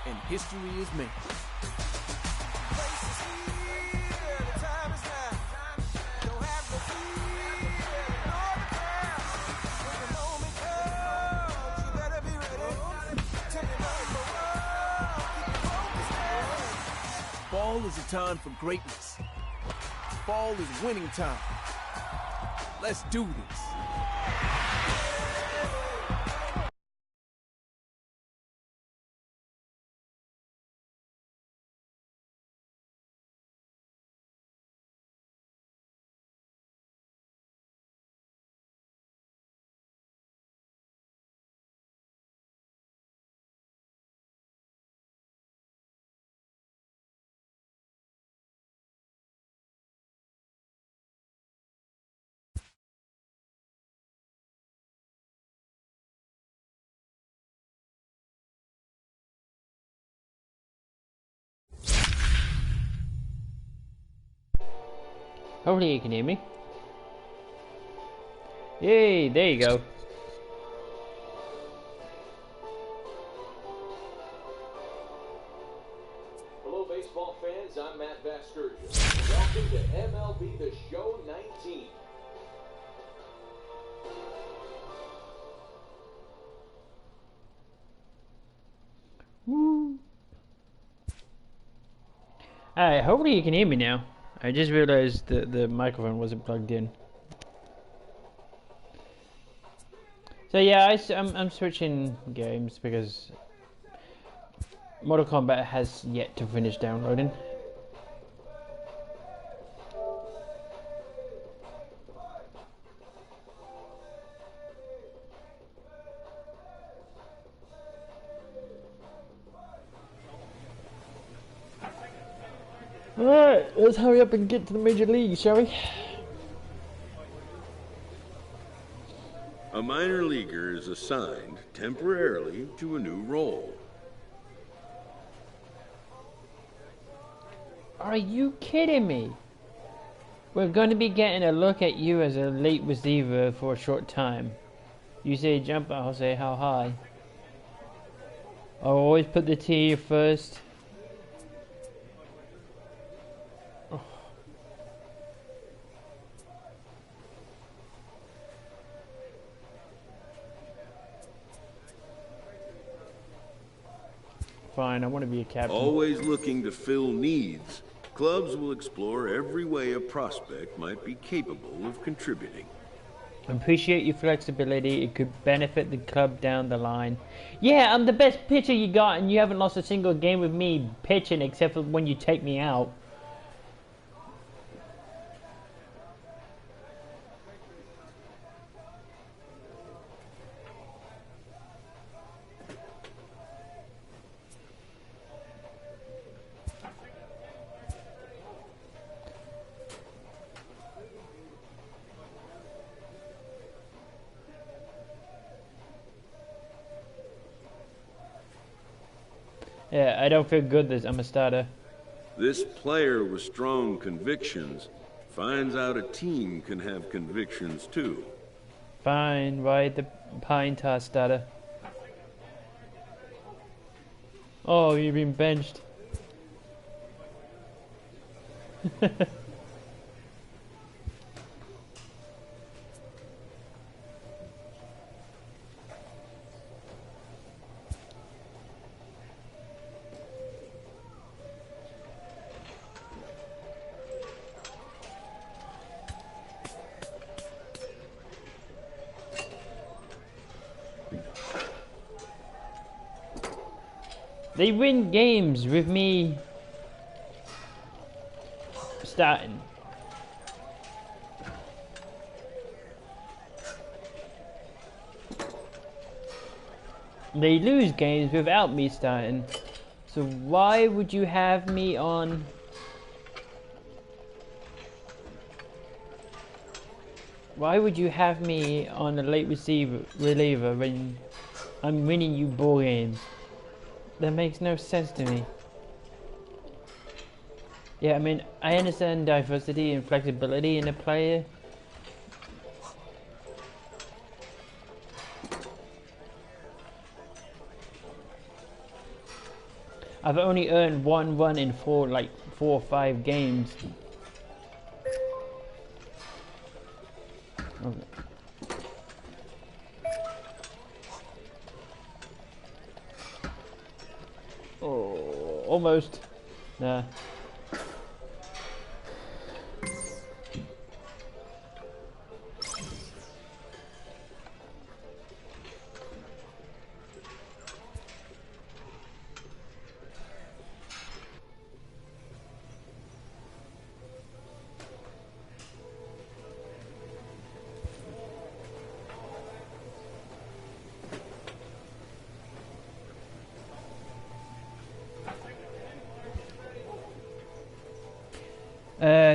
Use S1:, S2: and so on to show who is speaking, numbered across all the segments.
S1: and history is made. Fall is a time for greatness. Fall is winning time. Let's do this.
S2: Hopefully you can hear me. Yay, there you go.
S3: Hello baseball fans, I'm Matt Vasgersian. Welcome to MLB The Show 19.
S2: Woo. Alright, hopefully you can hear me now. I just realized the microphone wasn't plugged in. So yeah, I'm switching games because Mortal Kombat has yet to finish downloading. Alright, let's hurry up and get to the Major League, shall we?
S4: A minor leaguer is assigned temporarily to a new role.
S2: Are you kidding me? We're going to be getting a look at you as a late receiver for a short time. You say jump, I'll say how high. I'll always put the tee first. Oh. Fine, I want to be a captain.
S4: Always looking to fill needs, clubs will explore every way a prospect might be capable of contributing.
S2: Appreciate your flexibility. It could benefit the club down the line. Yeah, I'm the best pitcher you got, and you haven't lost a single game with me pitching except for when you take me out. Yeah, I don't feel good that I'm a starter.
S4: This player with strong convictions finds out a team can have convictions too.
S2: Fine, ride the pine tar starter. Oh, you've been benched. They win games with me starting. They lose games without me starting. So why would you have me on? Why would you have me on a late reliever when I'm winning you ball games? That makes no sense to me. Yeah, I mean, I understand diversity and flexibility in a player. I've only earned 1 run in 4 or 5 games. Okay. Oh, almost. Nah.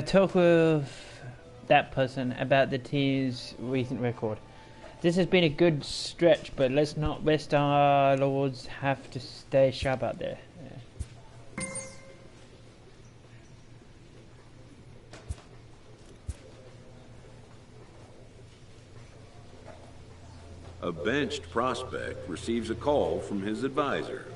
S2: Talk with that person about the team's recent record. This has been a good stretch, but let's not rest our lords. Have to stay sharp out there. Yeah.
S4: A benched prospect receives a call from his advisor.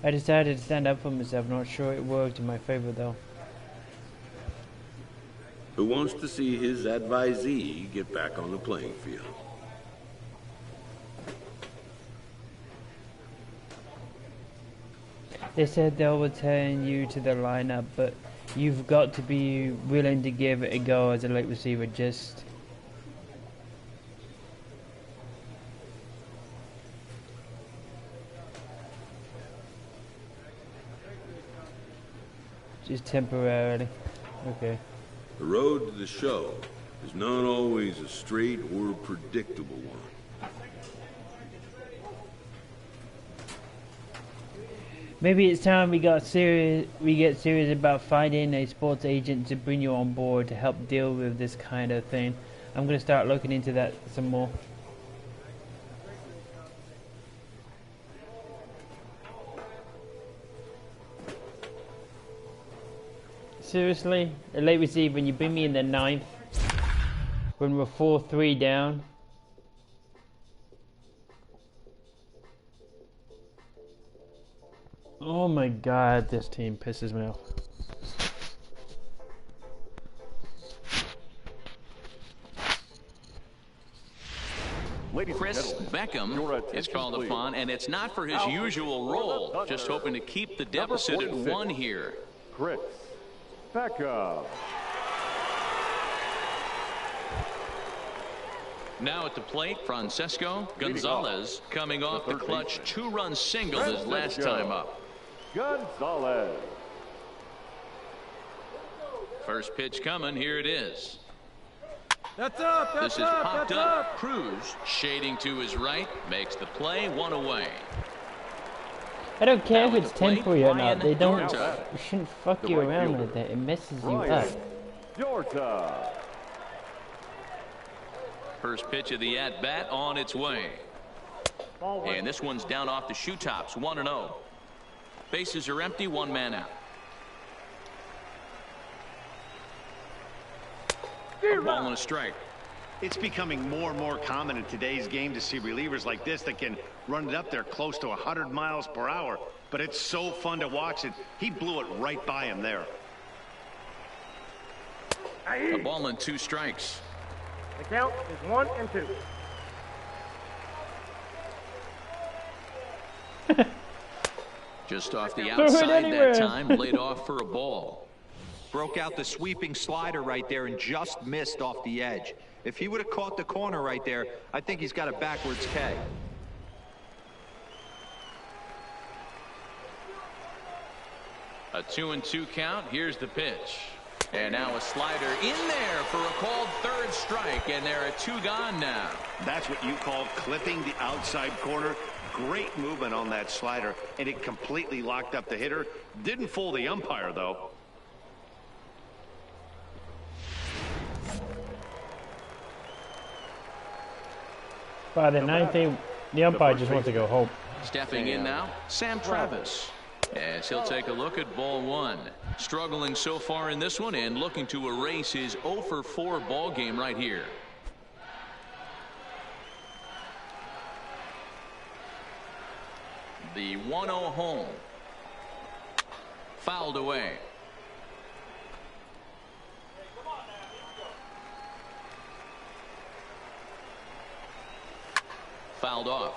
S2: I decided to stand up for myself. Not sure it worked in my favor though.
S4: Who wants to see his advisee get back on the playing field?
S2: They said they'll return you to the lineup, but you've got to be willing to give it a go as a late receiver. Just temporarily. Okay.
S4: The road to the show is not always a straight or predictable one.
S2: Maybe it's time we get serious about finding a sports agent to bring you on board to help deal with this kind of thing. I'm gonna start looking into that some more. Seriously? A late receiver when you bring me in the 9th when we're 4-3 down? Oh my god, this team pisses me off.
S5: Chris Beckham is called upon, and it's not for his usual role, just hoping to keep the deficit at 1 here.
S6: Chris Beckham.
S5: Now at the plate, Francesco Gonzalez, coming off the clutch 2-run single his last time up.
S6: Gonzalez.
S5: First pitch coming, here it is.
S1: That's up,
S5: This is popped up. Cruz shading to his right, makes the play, 1 away.
S2: I don't care
S5: Now
S2: if
S5: at
S2: it's
S5: the plate,
S2: temporary or not. They don't.
S5: Yorta.
S2: You shouldn't fuck you around like that. It messes you up.
S6: Yorta.
S5: First pitch of the at-bat on its way. And this one's down off the shoe tops, 1-0. Bases are empty, 1 man out. A ball and a strike.
S7: It's becoming more and more common in today's game to see relievers like this that can run it up there close to 100 miles per hour. But it's so fun to watch it. He blew it right by him there.
S5: A ball and 2 strikes.
S8: The count is 1 and 2.
S5: Just off the outside that time, laid off for a ball.
S9: Broke out the sweeping slider right there and just missed off the edge. If he would have caught the corner right there, I think he's got a backwards K.
S5: A 2-2 count. Here's the pitch. And now a slider in there for a called 3rd strike, and there are 2 gone now.
S7: That's what you call clipping the outside corner. Great movement on that slider, and it completely locked up the hitter. Didn't fool the umpire, though.
S2: By the ninth inning, the umpire just wants to go home.
S5: Stepping in now, Sam Travis. As he'll take a look at ball one. Struggling so far in this one and looking to erase his 0 for 4 ball game right here. The 1-0 home. Fouled away. Fouled off.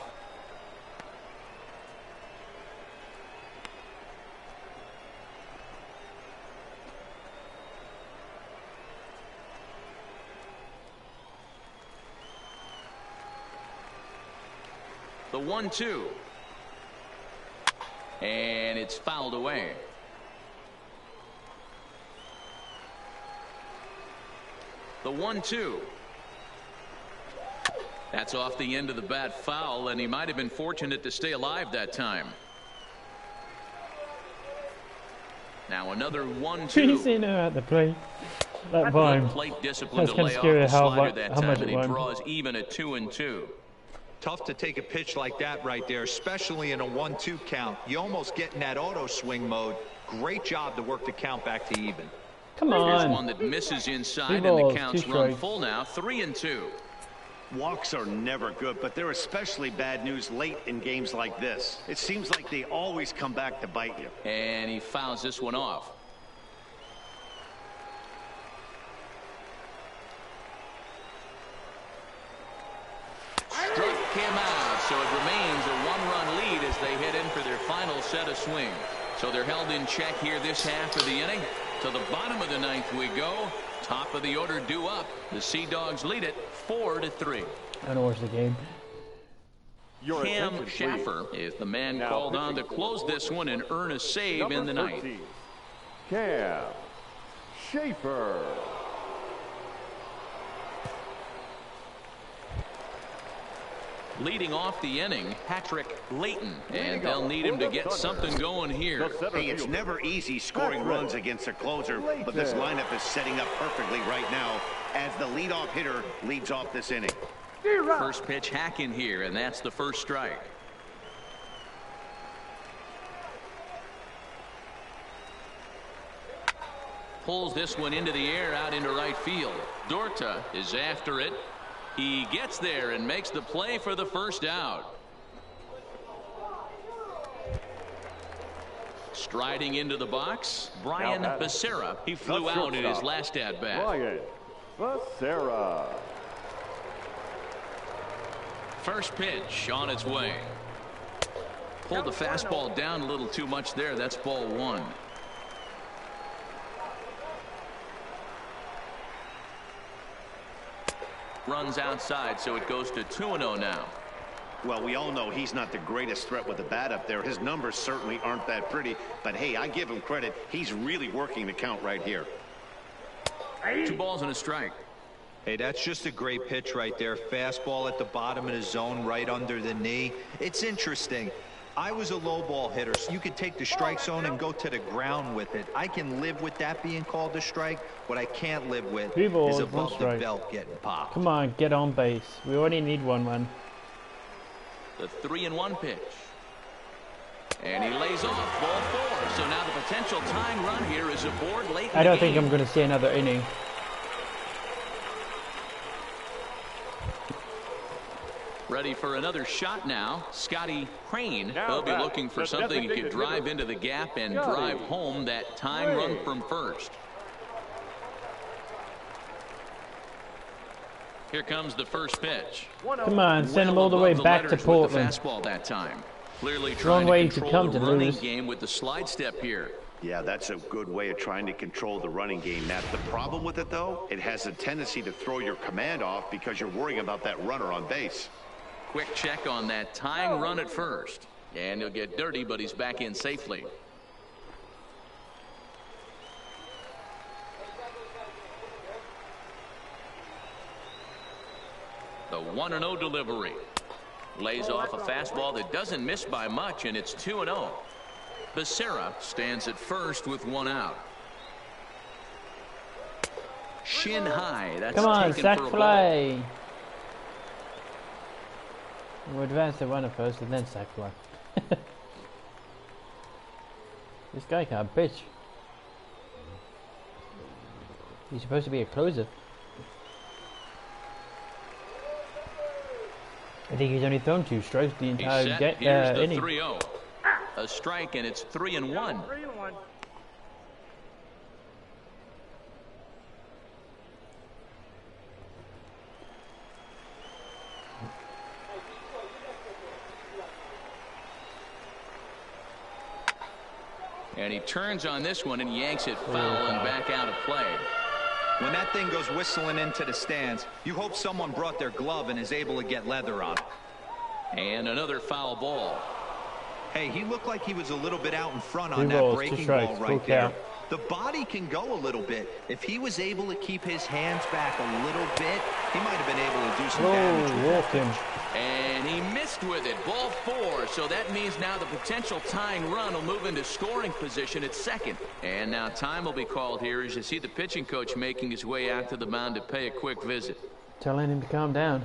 S5: The 1-2. And it's fouled away. The 1-2. That's off the end of the bat foul, and he might have been fortunate to stay alive that time. Now another 1-2.
S2: He's in at the plate. That volume.
S5: Plate discipline
S2: That's
S5: to
S2: kind
S5: lay
S2: of
S5: off
S2: scary
S5: the
S2: how
S5: slider that time,
S2: much
S5: and
S2: it
S5: he
S2: won.
S5: draws even at 2-2.
S9: Tough to take a pitch like that right there, especially in a 1-2 count. You almost get in that auto swing mode. Great job to work the count back to even.
S2: Come
S5: Here's
S2: on.
S5: one that misses inside,
S2: Two
S5: and the
S2: balls,
S5: count's
S2: two
S5: run
S2: strikes.
S5: full now, 3-2.
S7: Walks are never good, but they're especially bad news late in games like this. It seems like they always come back to bite you.
S5: And he fouls this one off. Struck him out, so it remains a one-run lead as they head in for their final set of swings. So they're held in check here this half of the inning. To the bottom of the ninth we go. Top of the order due up. The Sea Dogs lead it 4-3.
S2: I don't watch the game.
S6: Your
S5: Cam
S6: attention,
S5: Schaffer
S6: please.
S5: is the man
S6: Now
S5: called on to
S6: pitching
S5: close this one and earn a save
S6: Number
S5: in the ninth.
S6: 13, Cam Schaffer.
S5: Leading off the inning, Patrick Layton, and they'll need him to get something going here.
S7: Hey, it's never easy scoring runs against a closer, but this lineup is setting up perfectly right now as the leadoff hitter leads off this inning.
S5: First pitch hack in here, and that's the first strike. Pulls this one into the air out into right field. Dorta is after it. He gets there and makes the play for the first out. Striding into the box, Brian Becerra. He flew out in his last at bat.
S6: Brian Becerra.
S5: First pitch on its way. Pulled the fastball down a little too much there. That's ball one. Runs outside, so it goes to 2-0 now.
S7: Well, we all know he's not the greatest threat with the bat up there. His numbers certainly aren't that pretty, but hey, I give him credit. He's really working the count right here.
S5: 2 balls and a strike.
S9: Hey, that's just a great pitch right there. Fastball at the bottom of the zone, right under the knee. It's interesting. I was a low ball hitter, so you could take the strike zone and go to the ground with it. I can live with that being called a strike. What I can't live with
S2: Three balls,
S9: is
S2: one
S9: above the
S2: strike.
S9: belt getting popped.
S2: Come on, get on base. We only need one, man.
S5: The 3-1 pitch. And he lays off ball 4. So now the potential tying run here is aboard late in
S2: I don't
S5: the
S2: think
S5: game.
S2: I'm going to see another inning.
S5: Ready for another shot now. Scotty Crane.
S6: Now
S5: He'll be
S6: back,
S5: looking for
S6: the
S5: something he could
S6: designated
S5: drive
S6: hitter,
S5: into the gap and
S6: Scotty
S5: drive home that tying run from first. Here comes the first pitch.
S2: Come on, send him all the
S5: Well
S2: way
S5: above
S2: back to
S5: letters with
S2: Portland.
S5: the fastball that time. Clearly
S2: Wrong
S5: trying
S2: way
S5: to
S2: to
S5: control
S2: come
S5: the
S2: to
S5: running
S2: lose.
S5: game with the slide step here.
S7: Yeah, that's a good way of trying to control the running game, Matt. The problem with it, though, it has a tendency to throw your command off because you're worrying about that runner on base.
S5: Quick check on that tying run at first. And he'll get dirty, but he's back in safely. The 1-0 delivery. Lays off a fastball that doesn't miss by much, and it's 2-0. Becerra stands at first with 1 out. Shin high. That's
S2: Come on,
S5: taken
S2: sack
S5: for a ball.
S2: fly. We'll advance the runner first and then sack fly. This guy can't pitch. He's supposed to be a closer. I think he's only thrown 2 strikes the entire
S5: Here's the
S2: inning.
S5: 3-0. A strike, and it's 3-1.
S8: 3-1.
S5: And he turns on this one and yanks it foul and back out of play.
S9: When that thing goes whistling into the stands, you hope someone brought their glove and is able to get leather on it.
S5: And another foul ball.
S9: Hey, he looked like he was a little bit out in front on
S2: 2
S9: that
S2: balls, 2
S9: breaking
S2: strikes,
S9: ball
S2: full
S9: right there.
S2: count.
S9: The body can go a little bit. If he was able to keep his hands back a little bit, he might have been able to do some damage with that
S2: walked him.
S9: pitch.
S5: And he missed with it. Ball 4. So that means now the potential tying run will move into scoring position at second. And now time will be called here as you see the pitching coach making his way out to the mound to pay a quick visit.
S2: Telling him to calm down.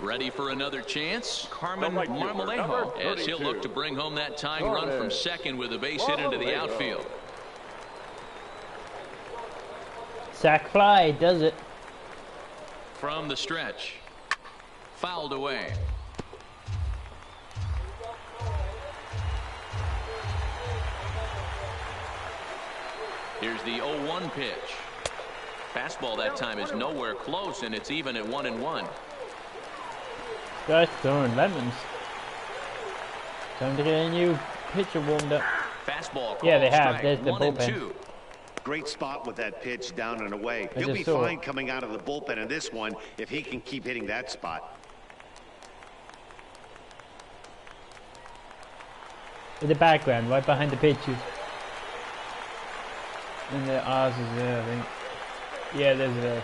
S5: Ready for another chance? Carmen
S6: Right fielder,
S5: Marmolejo,
S6: number
S5: as he'll
S6: 32.
S5: look to bring home that tying run from second with a base hit into the
S6: Marmolejo.
S5: outfield.
S2: Sack fly does it.
S5: From the stretch. Fouled away. Here's the 0-1 pitch. Fastball that time is nowhere close, and it's even at 1-1.
S2: Guys throwing lemons. Time to get a new pitcher warmed up.
S5: Fastball.
S2: Yeah, they
S5: called
S2: have.
S5: strike.
S2: There's the
S5: 1 and
S2: bullpen.
S5: 2.
S7: Great spot with that pitch down and away.
S2: I
S7: He'll
S2: just
S7: be
S2: saw
S7: fine
S2: it.
S7: coming out of the bullpen in this one if he can keep hitting that spot.
S2: In the background, right behind the pitchers. And the R's is there, I think. Yeah, there's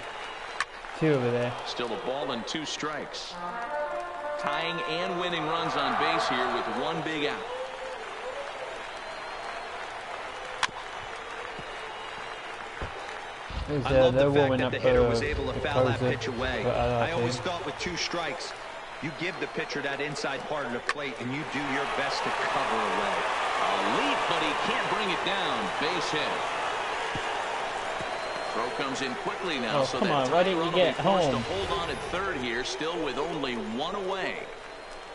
S2: 2 over there.
S5: Still a ball and 2 strikes. Tying and winning runs on base here with 1 big out.
S9: I love the fact
S2: warming
S9: that
S2: up
S9: the hitter
S2: for
S9: was able to
S2: the
S9: foul that
S2: closer
S9: pitch away.
S2: for other
S9: I always
S2: team.
S9: thought with 2 strikes, you give the pitcher that inside part of the plate and you do your best to cover away.
S5: A leap, but he can't bring it down. Base hit. Throw comes in quickly now,
S2: Oh,
S5: so
S2: come
S5: that
S2: on, why
S5: tying
S2: didn't you
S5: run will be
S2: get
S5: forced to
S2: home?
S5: hold on at third here, still with only 1 away.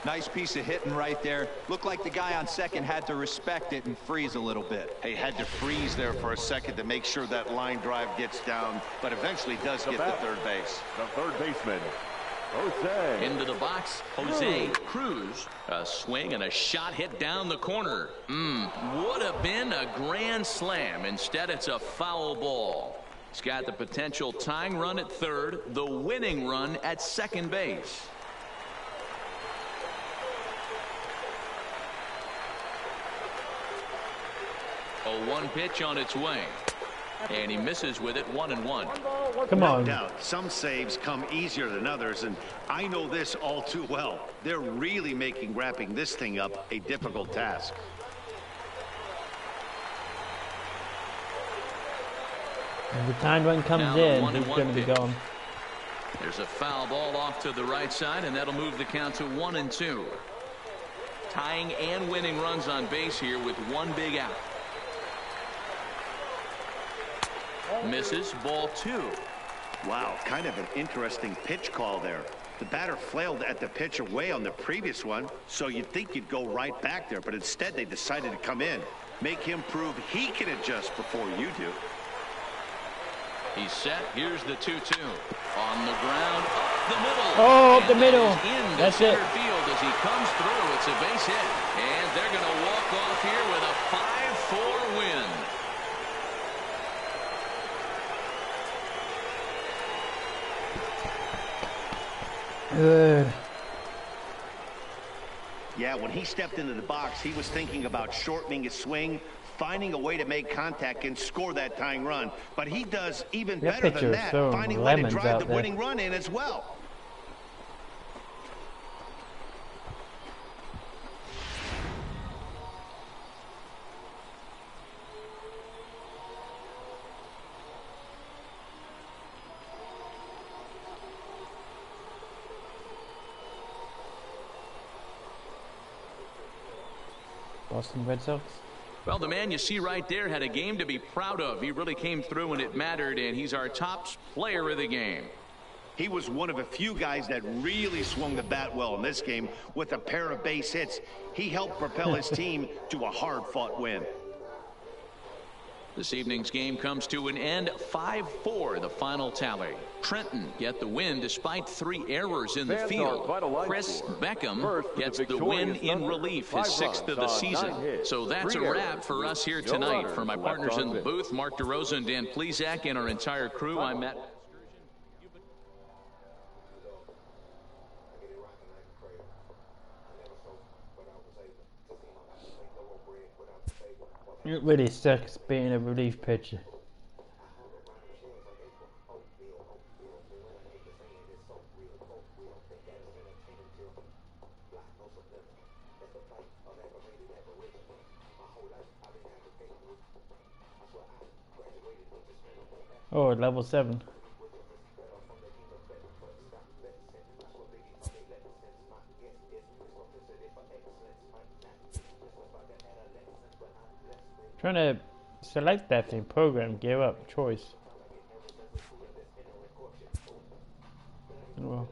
S9: Nice piece of hitting right there. Looked like the guy on second had to respect it and freeze a little bit.
S7: He had to freeze there for a second to make sure that line drive gets down, but eventually does get to third base.
S6: The third baseman, Jose.
S5: Into the box, Jose Cruz. A swing and a shot hit down the corner. Would have been a grand slam. Instead, it's a foul ball. He's got the potential tying run at third, the winning run at second base. A 1 pitch on its way. And he misses with it, 1-1.
S2: Come
S7: No
S2: on.
S7: doubt, some saves come easier than others, and I know this all too well. They're really making wrapping this thing up a difficult task.
S2: When the time run comes
S5: Now the
S2: in,
S5: 1-1
S2: he's going to be
S5: pitch.
S2: gone.
S5: There's a foul ball off to the right side, and that'll move the count to 1-2. Tying and winning runs on base here with 1 big out. Misses, ball 2.
S7: Wow, kind of an interesting pitch call there. The batter flailed at the pitch away on the previous one, so you'd think you'd go right back there, but instead they decided to come in. Make him prove he can adjust before you do.
S5: He's set. Here's the 2-2. On the ground, up the middle.
S2: Oh, up the
S5: And
S2: middle.
S5: that is into
S2: That's
S5: center
S2: it.
S5: field as he comes through. It's a base hit. And they're going to walk off here with a 5-4 win.
S2: Good.
S7: Yeah, when he stepped into the box, he was thinking about shortening his swing, finding a way to make contact and score that tying run. But he does even
S2: That
S7: better
S2: pitcher
S7: than
S2: is
S7: that,
S2: throwing
S7: finding a way to
S2: lemons
S7: drive
S2: out
S7: the
S2: there.
S7: winning run in as well.
S2: Boston Red Sox.
S5: Well, the man you see right there had a game to be proud of. He really came through when it mattered, and he's our top player of the game.
S7: He was one of a few guys that really swung the bat well in this game with a pair of base hits. He helped propel his team to a hard-fought win.
S5: This evening's game comes to an end. 5-4, the final tally. Trenton get the win despite 3 errors in the field. Chris Beckham gets the win in relief, his 6th of the season. So that's a wrap for us here tonight. For my partners in the booth, Mark DeRosa and Dan Plesac, and our entire crew, I'm Matt.
S2: It really sucks being a relief pitcher. Oh, level 7. Trying to select that thing. Program, give up, choice. Oh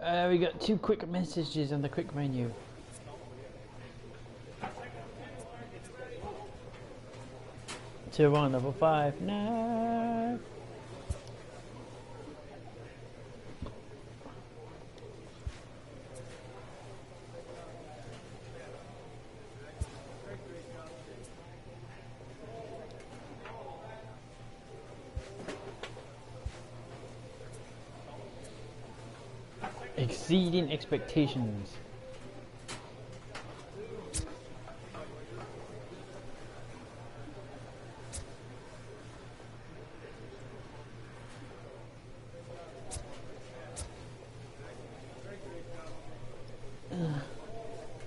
S2: well. We got 2 quick messages on the quick menu. Tier 1, level 5. No. Exceeding expectations.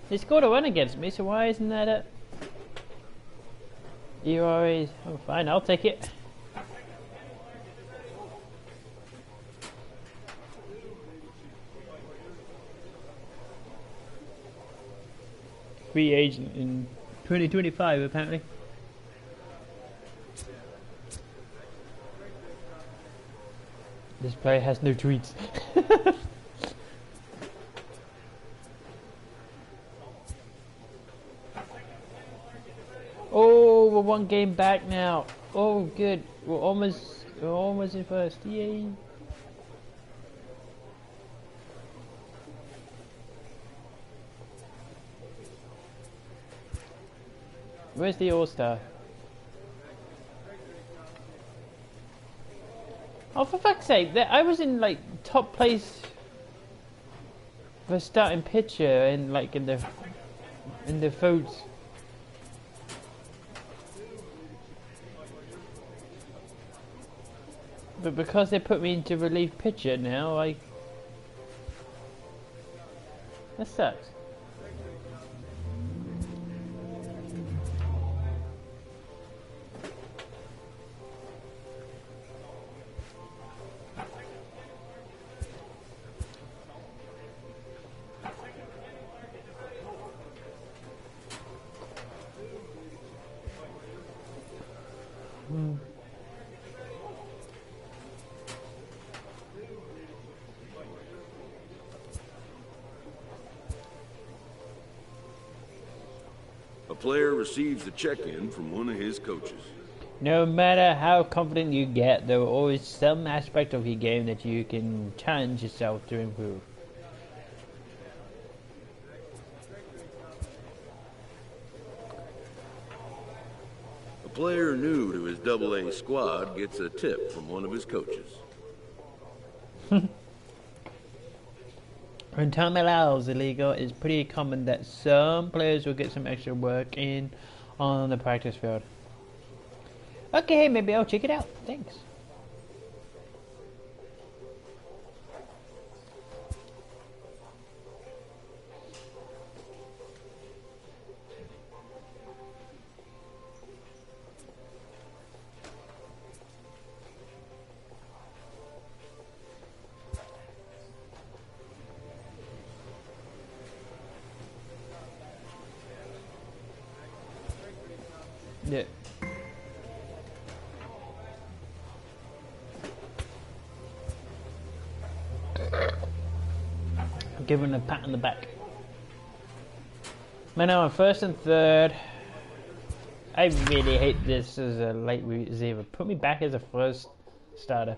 S2: They scored a run against me, so why isn't that a... You always... Oh, fine, I'll take it. Free agent in 2025, apparently. This player has no tweets. Oh, we're 1 game back now. Oh, good. We're almost in first. Yay. Where's the All-Star? Oh, for fuck's sake! I was in like top place for starting pitcher in like in the votes. But because they put me into relief pitcher now, that sucks.
S4: A player receives a check-in from one of his coaches.
S2: No matter how confident you get, there will always some aspect of your game that you can challenge yourself to improve.
S4: A player new to his AA squad gets a tip from one of his coaches.
S2: When time allows, illegal, it's pretty common that some players will get some extra work in on the practice field. Okay, maybe I'll check it out. Thanks. Yeah. I'm giving a pat on the back. Man, now on first and third. I really hate this as a late receiver. Put me back as a first starter.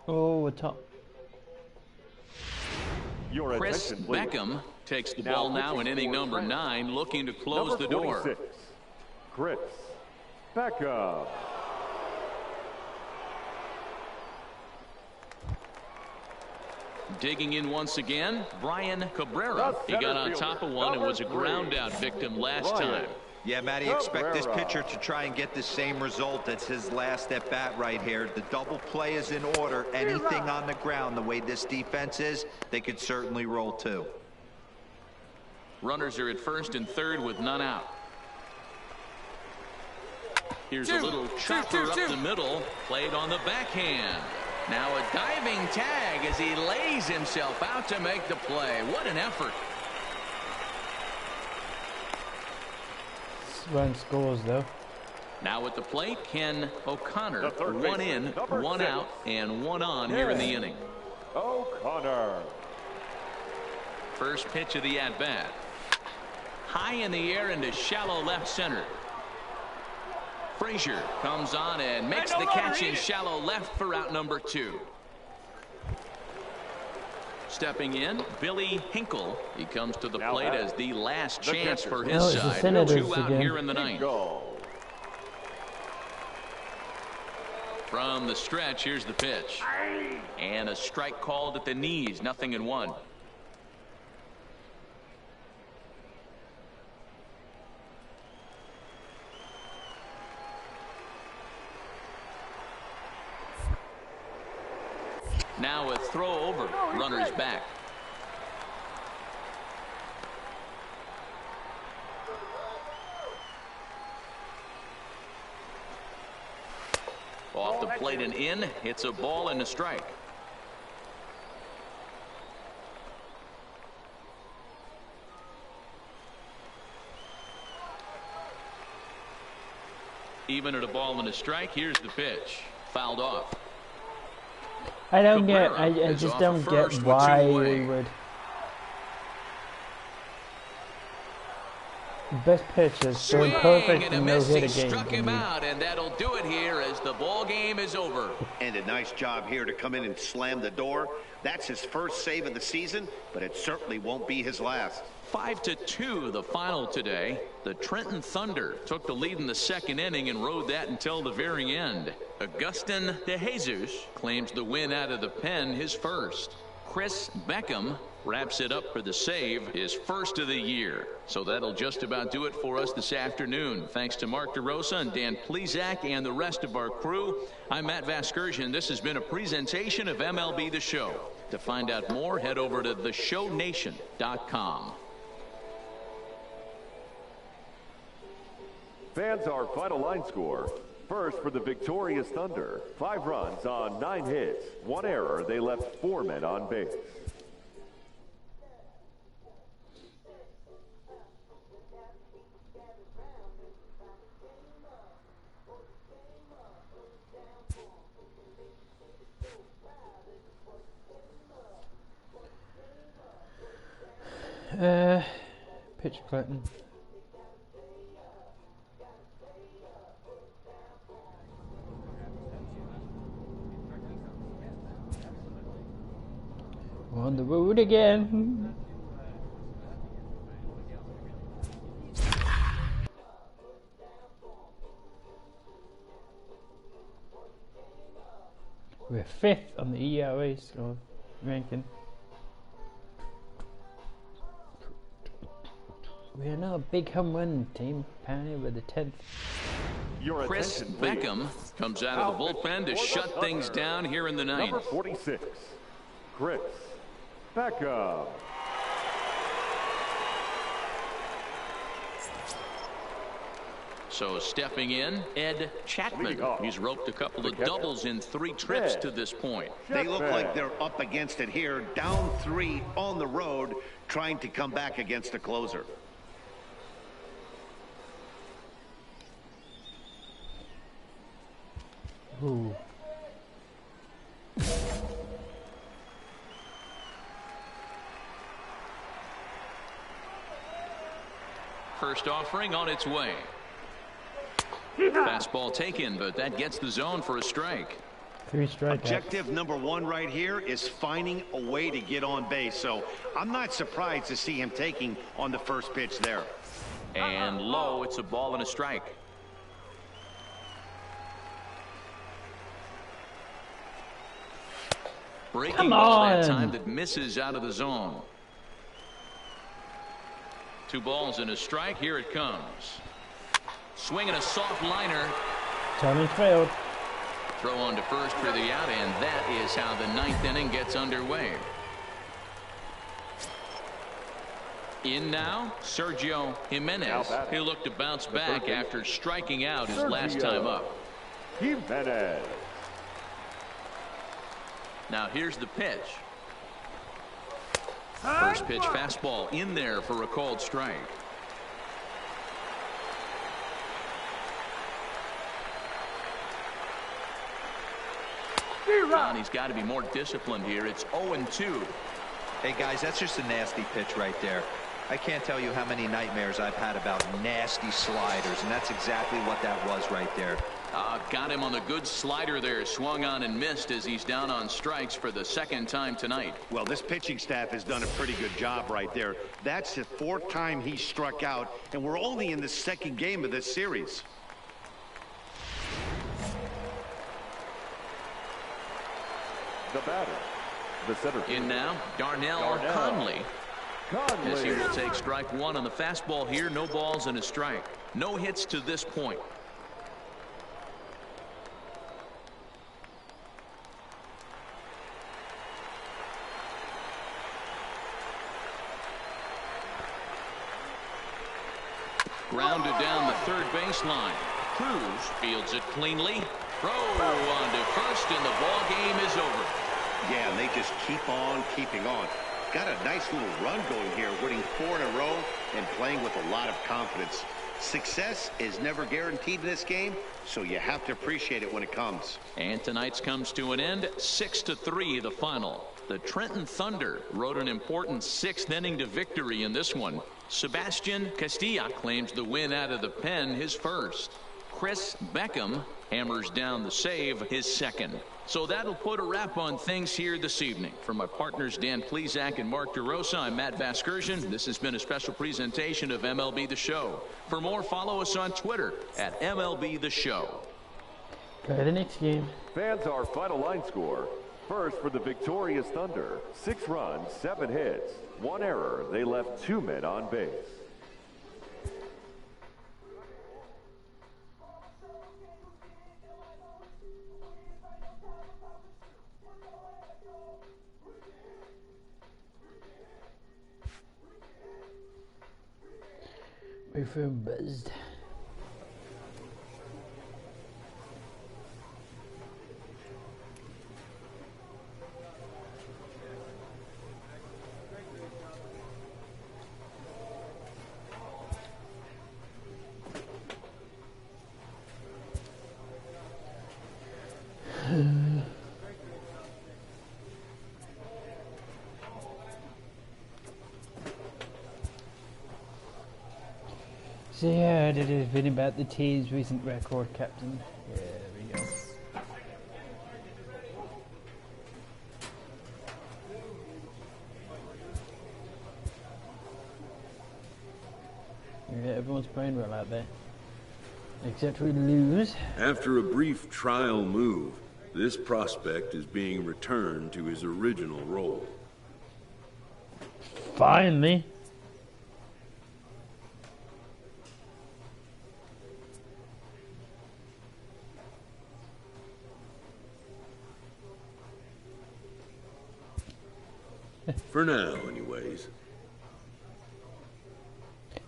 S2: Oh, we're top.
S5: Chris Beckham takes the ball now in inning number 9, looking to close the door.
S6: Chris Beckham.
S5: Digging in once again, Brian Cabrera. He got on top of one and was a ground out victim last time.
S9: Yeah, Matty, expect this pitcher to try and get the same result. That's his last at bat right here. The double play is in order. Anything on the ground, the way this defense is, they could certainly roll too.
S5: Runners are at first and third with none out. Here's a little chopper up the middle, played on the backhand. Now a diving tag as he lays himself out to make the play. What an effort.
S2: Run scores though.
S5: Now at the plate, Ken O'Connor. One in, one out, and one on here in the inning.
S6: O'Connor.
S5: First pitch of the at-bat. High in the air into shallow left center. Frazier comes on and makes the catch in shallow left for out number 2. Stepping in, Billy Hinkle. He comes to the plate as the last chance for his side. 2 out here in the 9th. From the stretch, here's the pitch. And a strike called at the knees, 0-1. Now a throw over, runners back. Off the plate and in, it's a ball and a strike. Even at a ball and a strike, here's the pitch. Fouled off.
S2: I don't get, I just don't get why we would. Best pitchers so perfect and no hit again.
S5: Struck him out, and that'll do it here as the ball game is over.
S7: And a nice job here to come in and slam the door. That's his first save of the season, but it certainly won't be his last.
S5: 5-2 the final today. The Trenton Thunder took the lead in the second inning and rode that until the very end. Agustin De Jesus claims the win out of the pen, his first. Chris Beckham wraps it up for the save, his first of the year. So that'll just about do it for us this afternoon. Thanks to Mark DeRosa and Dan Plesac and the rest of our crew. I'm Matt Vasgersian. This has been a presentation of MLB The Show. To find out more, head over to theshownation.com.
S6: Fans, our final line score. First for the victorious Thunder. 5 runs on 9 hits. 1 error. They left 4 men on base.
S2: Pitch Clinton. On the road again. We're 5th on the ERA score ranking. We are now a big home run team, apparently with the 10th.
S5: Chris Beckham comes out of the bullpen to shut things down here in the 9th.
S6: Number 46, Chris Beckham.
S5: So stepping in, Ed Chapman. He's roped a couple of doubles in 3 trips to this point.
S7: They look like they're up against it here, down 3 on the road, trying to come back against a closer.
S2: Ooh.
S5: First offering on its way. Fastball taken, but that gets the zone for a strike.
S2: 3 strikeouts.
S7: Objective number 1 right here is finding a way to get on base. So I'm not surprised to see him taking on the first pitch there.
S5: And low, it's a ball and a strike. Breaking ball that time that misses out of the zone. 2 balls and a strike. Here it comes. Swinging a soft liner.
S2: Turning failed.
S5: Throw on to first for the out, and that is how the 9th inning gets underway. In now, Sergio Jimenez. He'll look to bounce back after striking out his last time up.
S6: Jimenez.
S5: Now here's the pitch. First pitch fastball in there for a called strike. Ron, he's got to be more disciplined here. It's 0-2.
S9: Hey, guys, that's just a nasty pitch right there. I can't tell you how many nightmares I've had about nasty sliders, and that's exactly what that was right there.
S5: Got him on the good slider there. Swung on and missed as he's down on strikes for the 2nd time tonight.
S7: Well, this pitching staff has done a pretty good job right there. That's the 4th time he struck out, and we're only in the 2nd game of this series.
S6: The batter, the center fielder.
S5: In now, Darnell Conley. As he will take strike 1 on the fastball here. No balls and a strike. No hits to this point. Grounded down the 3rd baseline. Cruz fields it cleanly. Throw on to first, and the ball game is over.
S7: Yeah, and they just keep on keeping on. Got a nice little run going here, winning 4 in a row and playing with a lot of confidence. Success is never guaranteed in this game, so you have to appreciate it when it comes.
S5: And tonight's comes to an end. 6-3 the final. The Trenton Thunder rode an important 6th inning to victory in this one. Sebastian Castilla claims the win out of the pen, his first. Chris Beckham hammers down the save, his 2nd. So that'll put a wrap on things here this evening. For my partners Dan Plesac and Mark DeRosa, I'm Matt Vasgersian. This has been a special presentation of MLB The Show. For more, follow us on Twitter at MLB The Show.
S2: Go to the next game.
S6: Fans, our final line score. First for the victorious Thunder. 6 runs, 7 hits, 1 error. They left 2 men on base.
S2: We're feeling buzzed. So yeah, I did a video about the T's recent record, Captain. Yeah, there we go. Yeah, everyone's playing well out there. Except we lose.
S4: After a brief trial move, this prospect is being returned to his original role.
S2: Finally.
S4: For now, anyways.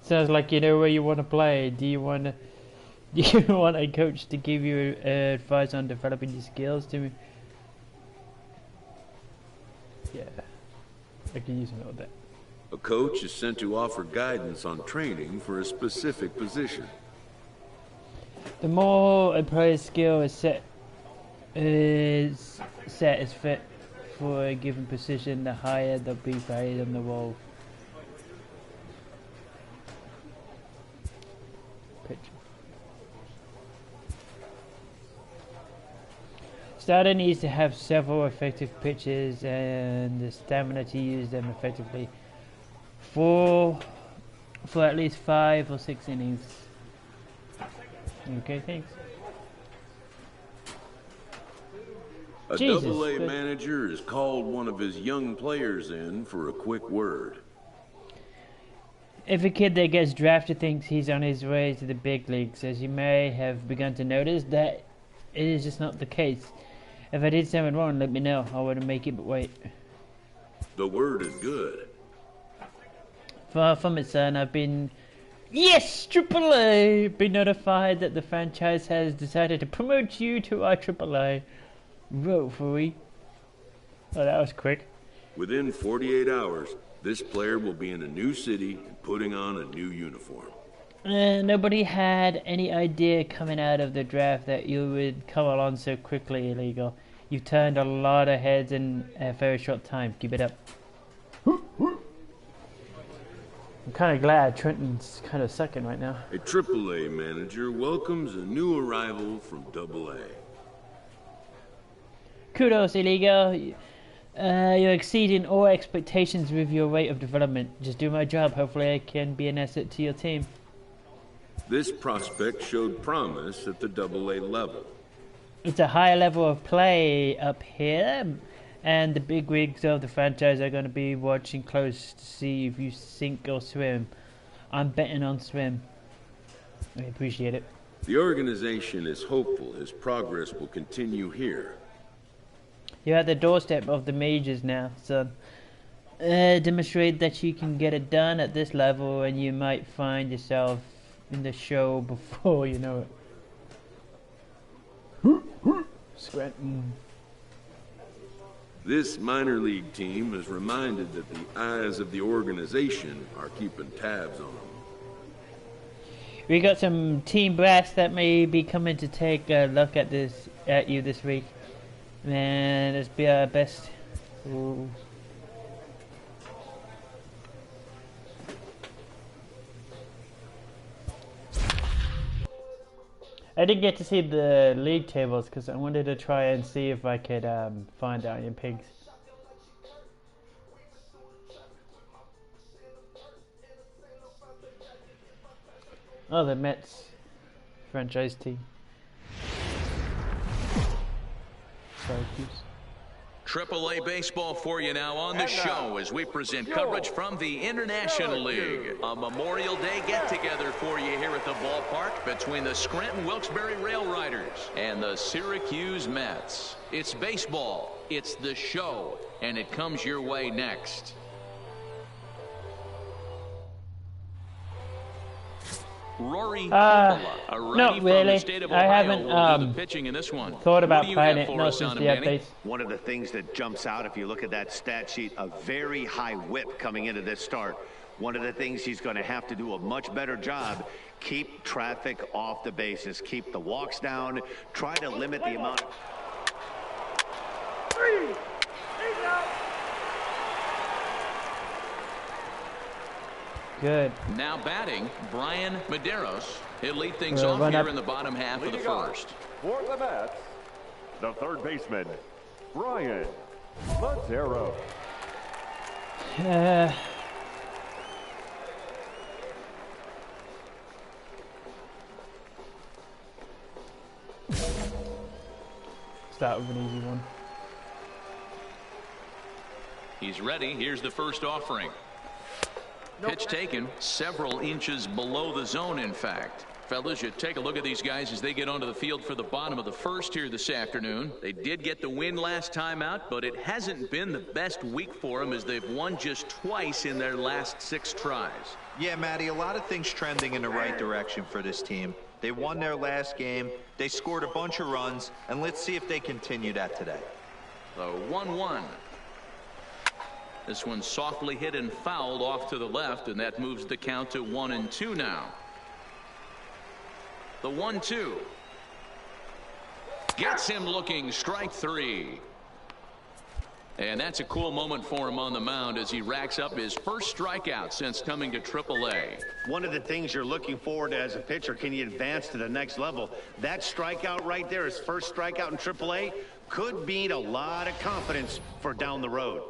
S2: Sounds like you know where you want to play. Do you want to Do you want a coach to give you advice on developing your skills, Timmy? Yeah, I could use a little bit.
S4: A coach is sent to offer guidance on training for a specific position.
S2: The more a player's skill is set as fit for a given position, the higher they'll be paid on the role. Pitch. Starter needs to have several effective pitches and the stamina to use them effectively for at least 5 or 6 innings. Okay, thanks.
S4: A
S2: Jesus,
S4: Double-A manager has called one of his young players in for a quick word.
S2: If a kid that gets drafted thinks he's on his way to the big leagues, as you may have begun to notice, that it is just not the case. If I did something wrong, let me know. I wouldn't make it, but wait.
S4: The word is good.
S2: Far from it, son. I've been... Yes! AAA! Been notified that the franchise has decided to promote you to our AAA. Vote for me. Oh, that was quick.
S4: Within 48 hours, this player will be in a new city and putting on a new uniform.
S2: Nobody had any idea coming out of the draft that you would come along so quickly, Illegal. You've turned a lot of heads in a very short time. Keep it up. I'm kind of glad Trenton's kind of sucking right now.
S4: A AAA manager welcomes a new arrival from AA.
S2: Kudos, Illegal. You're exceeding all expectations with your rate of development. Just do my job. Hopefully I can be an asset to your team.
S4: This prospect showed promise at the AA level.
S2: It's a high level of play up here, and the big wigs of the franchise are going to be watching close to see if you sink or swim. I'm betting on swim. I appreciate it.
S4: The organization is hopeful his progress will continue here.
S2: You're at the doorstep of the majors now, son. Demonstrate that you can get it done at this level, and you might find yourself in the show before you know it. Scranton.
S4: This minor league team is reminded that the eyes of the organization are keeping tabs on them.
S2: We got some team brass that may be coming to take a look at you this week. Man, let's be our best. Ooh. I didn't get to see the league tables because I wanted to try and see if I could find Iron Pigs. Oh, the Mets franchise team. Syracuse.
S5: AAA baseball for you now on the show as we present coverage from the International League. A Memorial Day get-together for you here at the ballpark between the Scranton Wilkes-Barre Rail Riders and the Syracuse Mets. It's baseball, it's the show, and it comes your way next. Rory Coppola, a righty
S2: not really.
S5: from the state of
S2: I
S5: Ohio,
S2: haven't
S5: will do the pitching in this one.
S2: thought about
S5: What do you
S2: playing
S5: have
S2: it,
S5: for
S2: not
S5: us
S2: since
S5: on
S2: the
S5: him, Danny?
S2: updates.
S7: One of the things that jumps out, if you look at that stat sheet, a very high whip coming into this start. One of the things he's going to have to do a much better job, keep traffic off the bases, keep the walks down, try to limit the amount.
S2: Good.
S5: Now batting, Brian Medeiros. He'll lead things off here in the bottom half of the first.
S6: For the Mets, the third baseman, Brian Medeiros.
S2: Start with an easy one.
S5: He's ready. Here's the first offering. Pitch taken several inches below the zone, in fact. Fellas, you take a look at these guys as they get onto the field for the bottom of the first here this afternoon. They did get the win last time out, but it hasn't been the best week for them as they've won just twice in their last 6 tries.
S9: Yeah, Matty, a lot of things trending in the right direction for this team. They won their last game. They scored a bunch of runs, and let's see if they continue that today.
S5: The 1-1. This one softly hit and fouled off to the left, and that moves the count to 1-2 now. The 1-2. Gets him looking, strike 3. And that's a cool moment for him on the mound as he racks up his first strikeout since coming to AAA.
S7: One of the things you're looking forward to as a pitcher, can you advance to the next level? That strikeout right there, his first strikeout in AAA, could mean a lot of confidence for down the road.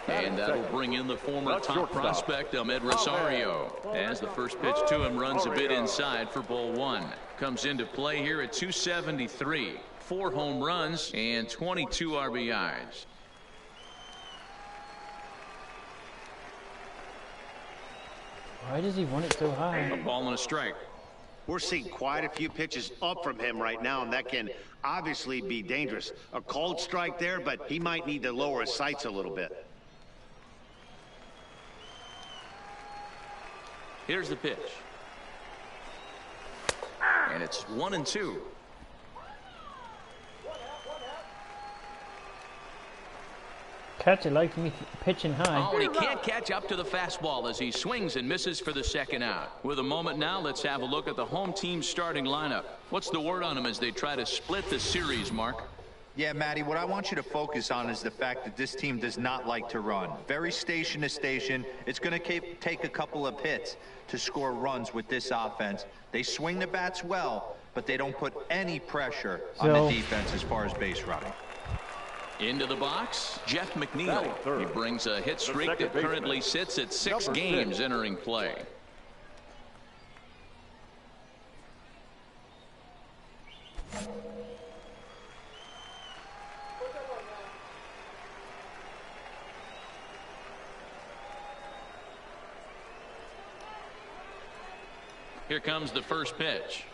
S5: And that'll bring in the former top prospect, Ahmed Rosario, as the first pitch to him runs a bit inside for ball 1. Comes into play here at 273. 4 home runs and 22 RBIs.
S2: Why does he want it so high?
S5: A ball and a strike.
S7: We're seeing quite a few pitches up from him right now, and that can obviously be dangerous. A cold strike there, but he might need to lower his sights a little bit.
S5: Here's the pitch. And it's 1-2.
S2: Catcher likes me pitching high.
S5: Oh, and he can't catch up to the fastball as he swings and misses for the second out. With a moment now, let's have a look at the home team's starting lineup. What's the word on them as they try to split the series, Mark?
S9: Yeah, Matty, what I want you to focus on is the fact that this team does not like to run. Very station to station. It's going to take a couple of hits to score runs with this offense. They swing the bats well, but they don't put any pressure on the defense as far as base running.
S5: Into the box, Jeff McNeil. He brings a hit streak that currently sits at 6 games entering play. Here comes the first pitch.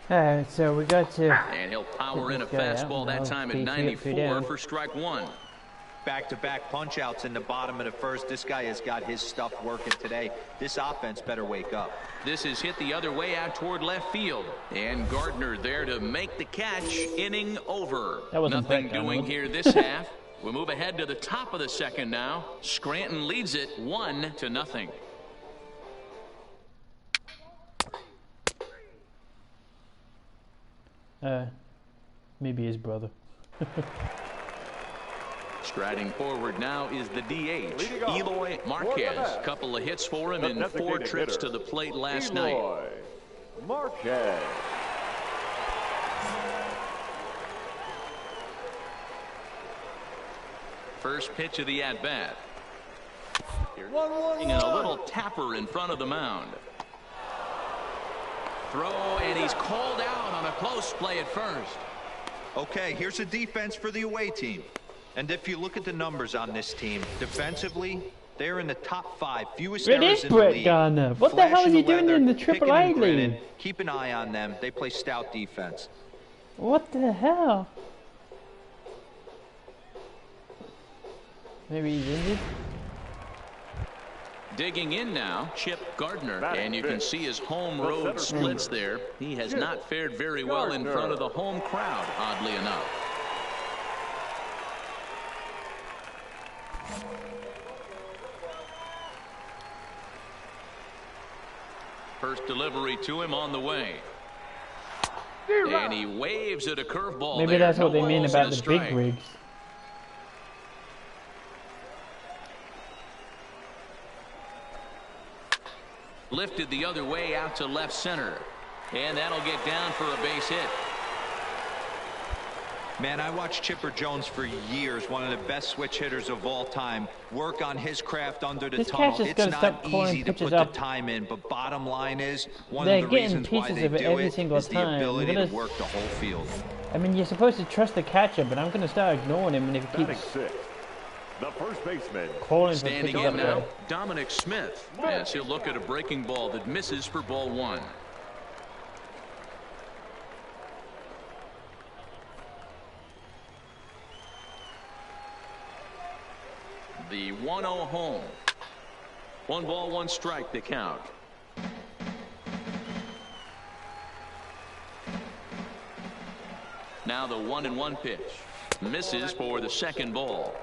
S2: Alright, so we got to...
S5: And he'll power in a fastball that time at 94 for strike 1.
S9: Back-to-back punch-outs in the bottom of the first. This guy has got his stuff working today. This offense better wake up.
S5: This is hit the other way out toward left field. And Gardner there to make the catch. Inning over. Nothing doing here this half. We'll move ahead to the top of the second now. Scranton leads it 1-0.
S2: Maybe his brother.
S5: Striding forward now is the DH, Eloy Marquez. Couple of hits for him in 4 trips to the plate last night.
S6: Marquez.
S5: First pitch of the at-bat. And a little tapper in front of the mound. Throw, and he's called out on a close play at first.
S9: Okay, here's a defense for the away team. And if you look at the numbers on this team, defensively, they're in the top 5. Fewest errors in the league.
S2: Gardner. What the hell is he doing in the AAA league?
S9: Keep an eye on them. They play stout defense.
S2: What the hell? Maybe he's injured?
S5: Digging in now, Chip Gardner, and you can see his home road splits there. He has not fared very well in front of the home crowd, oddly enough. First delivery to him on the way. And he waves at a curveball.
S2: Maybe that's what they mean about the big rigs.
S5: Lifted the other way out to left center. And that'll get down for a base hit.
S9: Man, I watched Chipper Jones for years, one of the best switch hitters of all time, work on his craft under the tunnel. It's not easy to put the time in, but bottom line is, one of the reasons why they do it is the ability to work the whole field.
S2: I mean, you're supposed to trust the catcher, but I'm going to start ignoring him, and if he keeps
S6: the first baseman
S2: calling for
S5: standing
S2: pitches
S5: in
S2: up
S5: now,
S2: there.
S5: Dominic Smith, as he'll look at a breaking ball that misses for ball 1. The 1-0 home. 1 ball, 1 strike to count. Now the 1-1 pitch. Misses for the second ball.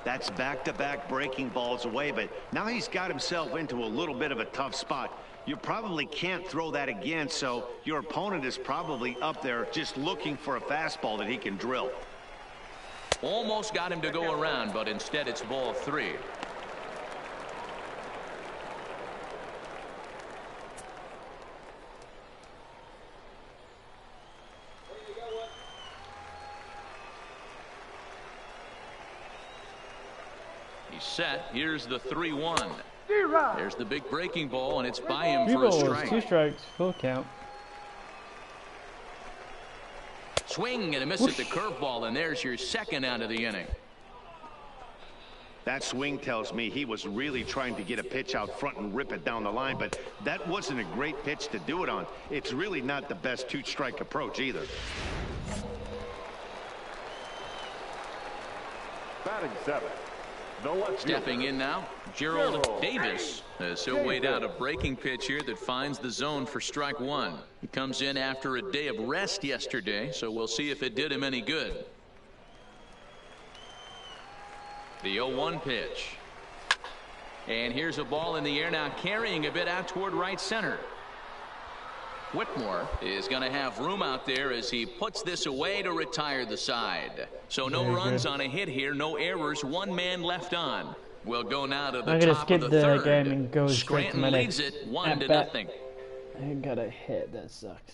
S7: That's back-to-back breaking balls away, but now he's got himself into a little bit of a tough spot. You probably can't throw that again, so your opponent is probably up there just looking for a fastball that he can drill.
S5: Almost got him to go around, but instead it's ball 3. He's set. Here's the 3-1. There's the big breaking ball, and it's by him for a strike.
S2: 2 strikes, full count.
S5: Swing and a miss at the curveball, and there's your second out of the inning.
S7: That swing tells me he was really trying to get a pitch out front and rip it down the line, but that wasn't a great pitch to do it on. It's really not the best 2-strike approach either.
S6: Batting 7.
S5: Stepping in now, Gerald Davis, as he'll wait out a breaking pitch here that finds the zone for strike 1. He comes in after a day of rest yesterday, so we'll see if it did him any good. The 0-1 pitch. And here's a ball in the air now, carrying a bit out toward right center. Whitmore is going to have room out there as he puts this away to retire the side. So no runs on a hit here, no errors, 1 man left on. We'll go now to the top of the third.
S2: Game and go
S5: Scranton leads it 1-0.
S2: I got a hit, that sucks.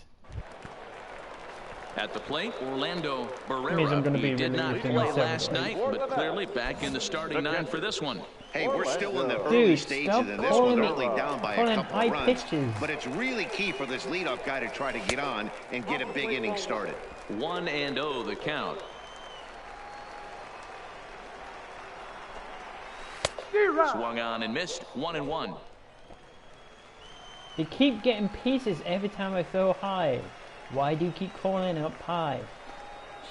S5: At the plate, Orlando Barrera. He did not play last night, but clearly back in the starting 9 for this one.
S7: Hey, we're still in the early stages of this one. They're only down by a couple of runs. But it's really key for this leadoff guy to try to get on and get a big inning started.
S5: 1-0 the count. Swung on and missed. 1-1.
S2: You keep getting pieces every time I throw high. Why do you keep calling up high?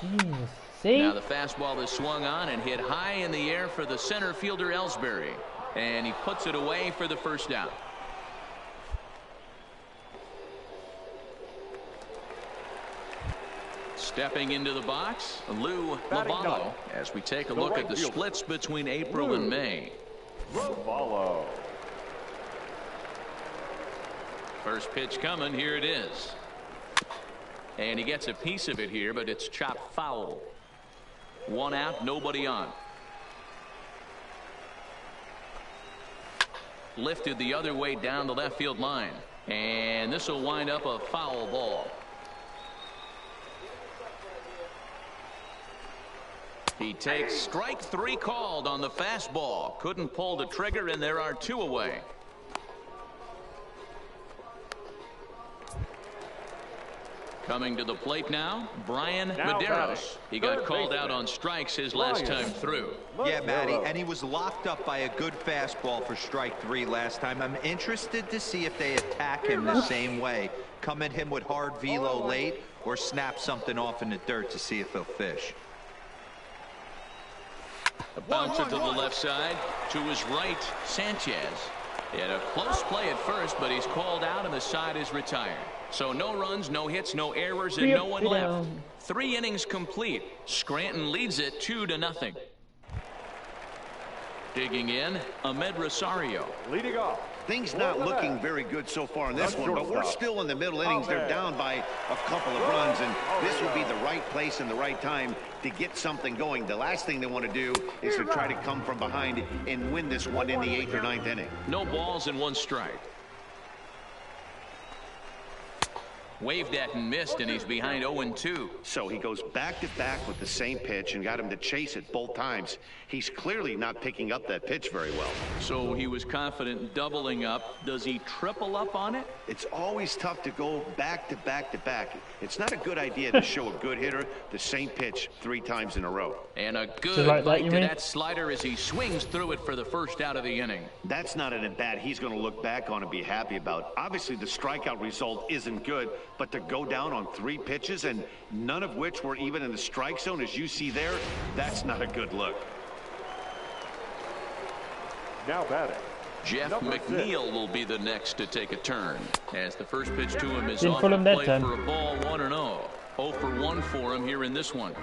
S2: Jesus. See?
S5: Now the fastball is swung on and hit high in the air for the center fielder Ellsbury. And he puts it away for the first out. Stepping into the box, Lou Lovallo, as we take a look at the splits between April and May.
S6: Lovallo.
S5: First pitch coming, here it is. And he gets a piece of it here, but it's chopped foul. 1 out, nobody on. Lifted the other way down the left field line. And this will wind up a foul ball. He takes strike 3 called on the fastball. Couldn't pull the trigger, and there are 2 away. Coming to the plate now, Brian Medeiros. He got called out on strikes his last time through.
S9: Yeah, Matty, and he was locked up by a good fastball for strike 3 last time. I'm interested to see if they attack him the same way. Come at him with hard velo late or snap something off in the dirt to see if he'll fish.
S5: A bouncer to the left side. To his right, Sanchez. He had a close play at first, but he's called out and the side is retired. So no runs, no hits, no errors, and no one left. 3 innings complete. Scranton leads it 2-0. Digging in, Ahmed Rosario.
S6: Leading off.
S7: Things not looking very good so far in this one, but we're still in the middle innings. They're down by a couple of runs, and this would be the right place and the right time to get something going. The last thing they want to do is to try to come from behind and win this one in the 8th or 9th inning.
S5: No balls and 1 strike. Waved at and missed, and he's behind 0-2.
S7: So he goes back-to-back with the same pitch and got him to chase it both times. He's clearly not picking up that pitch very well.
S5: So he was confident doubling up. Does he triple up on it?
S7: It's always tough to go back-to-back-to-back. It's not a good idea to show a good hitter the same pitch 3 times in a row.
S5: And a good bite to that slider as he swings through it for the first out of the inning.
S7: That's not an at-bat he's going to look back on and be happy about. Obviously, the strikeout result isn't good, but to go down on 3 pitches and none of which were even in the strike zone, as you see there, that's not a good look.
S6: Now batting,
S5: Jeff
S6: number
S5: McNeil
S6: 6.
S5: will be the next to take a turn, as the first pitch to him is
S2: Didn't
S5: off
S2: pull
S5: the
S2: him that
S5: plate
S2: time.
S5: for a ball, 1-0. 0 for 1 for him here in this one.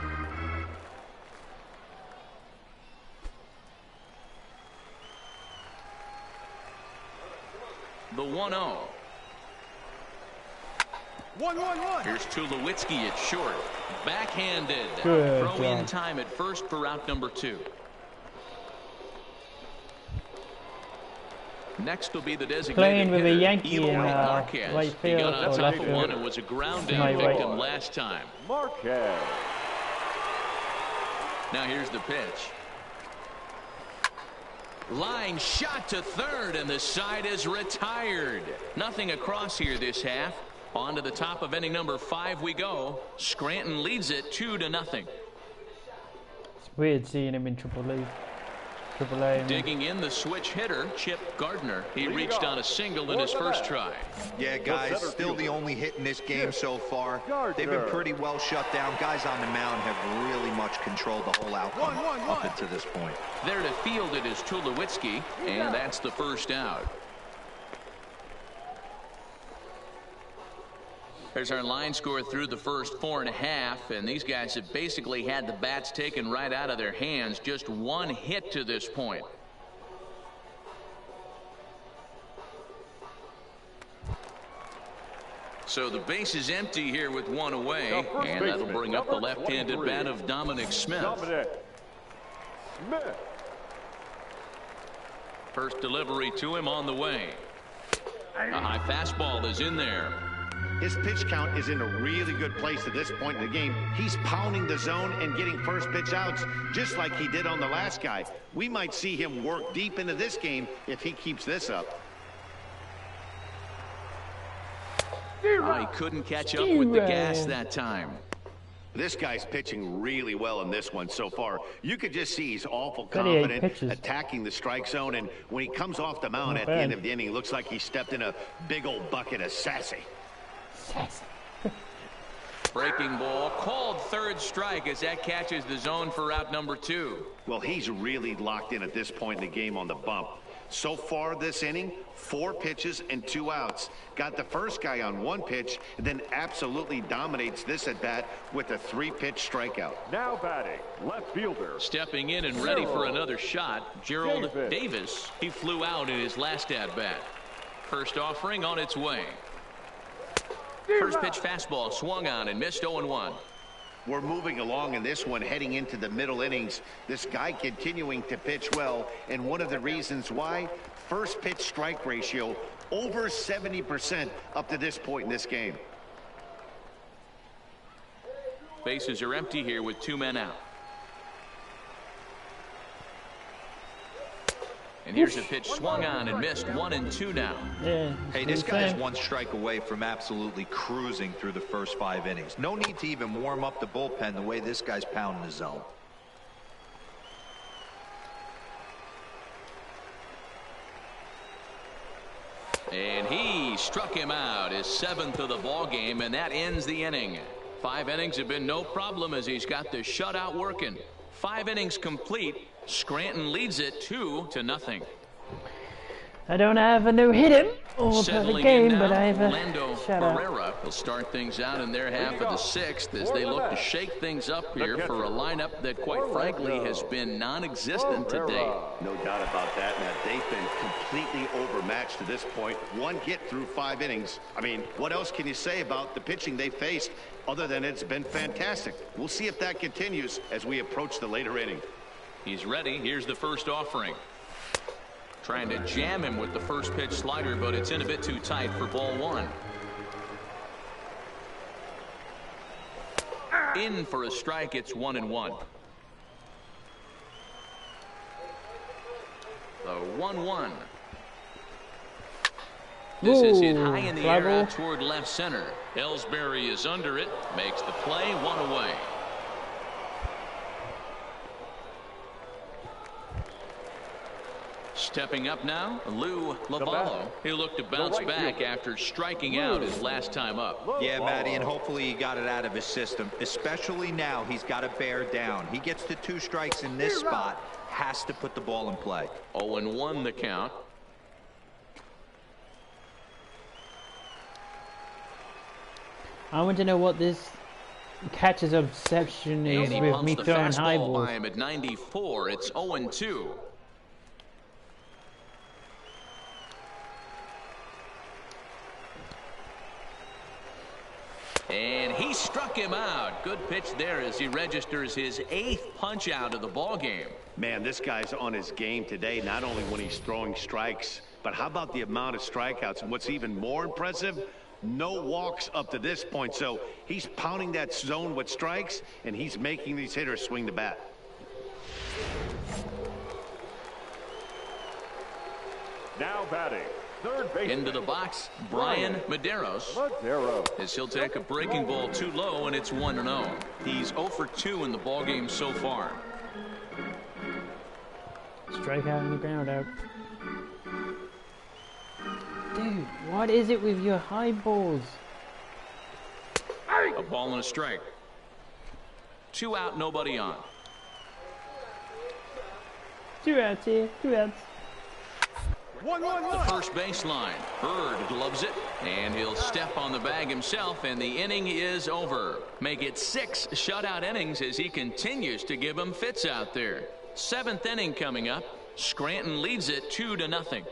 S5: The 1-0.
S1: 1-1-1.
S5: Here's Tulowitzki at short. Backhanded.
S2: Good
S5: Throw in
S2: job.
S5: time at first for out number 2. Next will be the designated
S2: Playing with a
S5: hitter,
S2: Yankee
S5: Eloy
S2: in
S5: Marquez.
S2: right
S5: He
S2: field
S5: got on
S2: or
S5: top
S2: left
S5: of
S2: field.
S5: one and was a ground
S2: My
S5: out
S2: right.
S5: victim last time.
S6: Marquez.
S5: Now here's the pitch. Line shot to third, and the side is retired. Nothing across here this half. On to the top of inning number 5 we go. Scranton leads it 2-0.
S2: It's weird seeing him in Triple A.
S5: Digging in the switch hitter, Chip Gardner. He reached on a single in his first try.
S9: Yeah, guys, still the only hit in this game so far. They've been pretty well shut down. Guys on the mound have really much controlled the whole outcome up until this point.
S5: There to field it is Tulowitzki, and that's the first out. There's our line score through the first 4.5, and these guys have basically had the bats taken right out of their hands. Just one hit to this point. So the base is empty here with one away, and that'll bring up the left-handed bat of Dominic Smith. First delivery to him on the way. A high fastball is in there.
S7: His pitch count is in a really good place at this point in the game. He's pounding the zone and getting first pitch outs just like he did on the last guy. We might see him work deep into this game if he keeps this up.
S5: He couldn't catch up with the gas that time.
S7: This guy's pitching really well in this one so far. You could just see he's awful
S2: 38
S7: confident,
S2: pitches.
S7: attacking the strike zone, and when he comes off the mound
S2: Not
S7: at the
S2: bad.
S7: end of the inning, it looks like he stepped in a big old bucket of sassy.
S5: Breaking ball called third strike as that catches the zone for out number 2.
S7: Well, he's really locked in at this point in the game on the bump. So far this inning, 4 pitches and 2 outs. Got the first guy on 1 pitch, and then absolutely dominates this at bat with a 3-pitch strikeout.
S6: Now batting, left fielder.
S5: Stepping in and ready for another shot, Gerald Davis. He flew out in his last at bat. First offering on its way. First pitch fastball swung on and missed 0-1.
S7: We're moving along in this one, heading into the middle innings. This guy continuing to pitch well, and one of the reasons why, first pitch strike ratio over 70% up to this point in this game.
S5: Bases are empty here with 2 men out. And here's a pitch swung on and missed 1-2 now.
S2: Yeah.
S9: Hey, this guy's 1 strike away from absolutely cruising through the first 5 innings. No need to even warm up the bullpen the way this guy's pounding the zone.
S5: And he struck him out, his 7th of the ball game, and that ends the inning. 5 innings have been no problem as he's got the shutout working. 5 innings complete. Scranton leads it 2-0.
S2: I don't have a no-hitter or perfect
S5: Settling
S2: game,
S5: in
S2: but
S5: now,
S2: I have a
S5: Orlando
S2: shutout.
S5: Pereira will start things out in their half of the 6th as they look to shake things up here for a lineup that, quite frankly, has been non-existent today.
S7: No doubt about that, Matt. They've been completely overmatched to this point. 1 hit through 5 innings. I mean, what else can you say about the pitching they faced other than it's been fantastic? We'll see if that continues as we approach the later inning.
S5: He's ready. Here's the first offering. Trying to jam him with the first pitch slider, but it's in a bit too tight for ball 1. In for a strike. It's 1-1. The 1-1. This is hit high in the air out toward left center. Ellsbury is under it. Makes the play. 1 away. Stepping up now, Lou Lavallo. He'll look to bounce back after striking out his last time up.
S9: Yeah, Matty, and hopefully he got it out of his system. Especially now, he's got to bear down. He gets to 2 strikes in this spot. has to put the ball in play.
S5: 0-1 the count.
S2: I want to know what this catcher's obsession is
S5: And he
S2: with
S5: pumps
S2: me
S5: the
S2: throwing high
S5: fastball
S2: balls.
S5: by him at 94. It's 0-2. And he struck him out. Good pitch there as he registers his 8th punch out of the ball game.
S7: Man, this guy's on his game today, not only when he's throwing strikes, but how about the amount of strikeouts? And what's even more impressive, no walks up to this point. So he's pounding that zone with strikes, and he's making these hitters swing the bat.
S6: Now batting, third baseman.
S5: Into the box, Brian Medeiros. As he'll take a breaking ball too low, and it's 1-0. He's 0 for 2 in the ball game so far.
S2: Strikeout and the ground out. Dude, what is it with your high balls?
S5: A ball and a strike. 2 out, nobody on.
S2: 2 outs here, 2 outs.
S5: The first baseline. Bird gloves it, and he'll step on the bag himself, and the inning is over. Make it 6 shutout innings as he continues to give them fits out there. 7th inning coming up. Scranton leads it 2-0.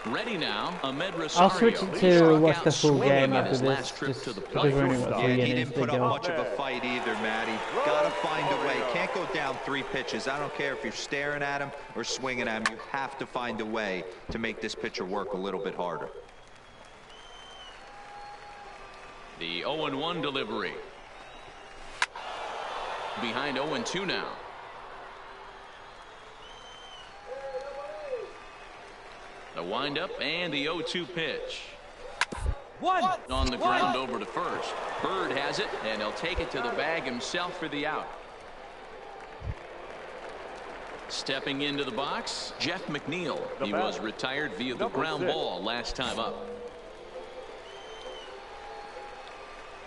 S5: Ready now, Ahmed Rosario.
S2: I'll switch it to watch the full game after this,
S5: Trip to the
S2: because
S5: plate.
S2: we're only got 3
S9: He
S2: innings
S9: didn't
S2: to
S9: put up
S2: go.
S9: much of a fight either, Matty. Gotta find a way. Can't go down 3 pitches. I don't care if you're staring at him or swinging at him. You have to find a way to make this pitcher work a little bit harder.
S5: The 0-1 delivery. Behind 0-2 now. The windup and the 0-2 pitch. On the ground over to first. Bird has it, and he'll take it to the bag himself for the out. Stepping into the box, Jeff McNeil. He was retired via the ground ball last time up.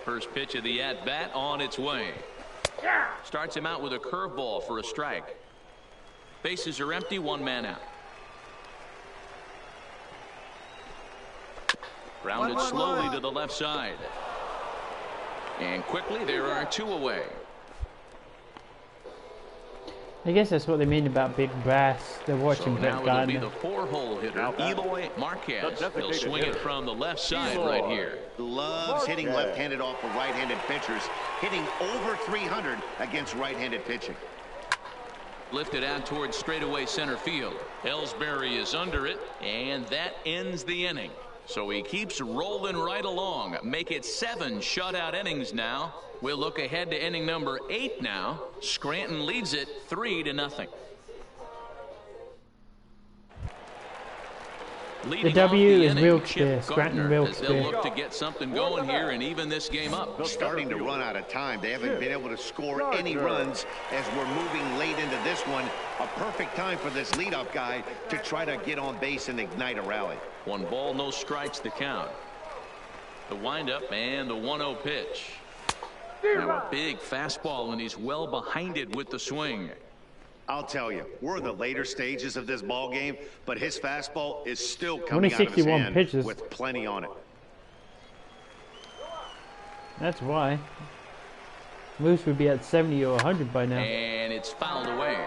S5: First pitch of the at-bat on its way. Starts him out with a curveball for a strike. Bases are empty, 1 man out. Grounded slowly to the left side. And quickly there are 2 away.
S2: I guess that's what they mean about big brass. They're watching
S5: So
S2: Brett
S5: now it'll
S2: Gardner.
S5: be the 4-hole hitter, Eloy Marquez. He'll swing it from the left side right here.
S7: Loves hitting left-handed off of right-handed pitchers, hitting over 300 against right-handed pitching.
S5: Lifted out towards straightaway center field. Ellsbury is under it, and that ends the inning. So he keeps rolling right along. Make it 7 shutout innings now. We'll look ahead to inning number 8 now. Scranton leads it 3-0.
S2: The W is Wilkes-Barre, Scranton
S5: Wilkes-Barre. They'll
S2: Wilkes-Barre.
S5: look to get something going here and even this game up.
S7: Starting to run out of time. They haven't been able to score any runs as we're moving late into this one. A perfect time for this leadoff guy to try to get on base and ignite a rally.
S5: 1 ball, no strikes to count. The windup and the 1-0 pitch. Now a big fastball, and he's well behind it with the swing.
S7: I'll tell you, we're in the later stages of this ball game, but his fastball is still
S2: Only
S7: coming out of his
S2: 61
S7: hand
S2: pitches.
S7: with plenty on it.
S2: That's why. Moose would be at 70 or 100 by now.
S5: And it's fouled away.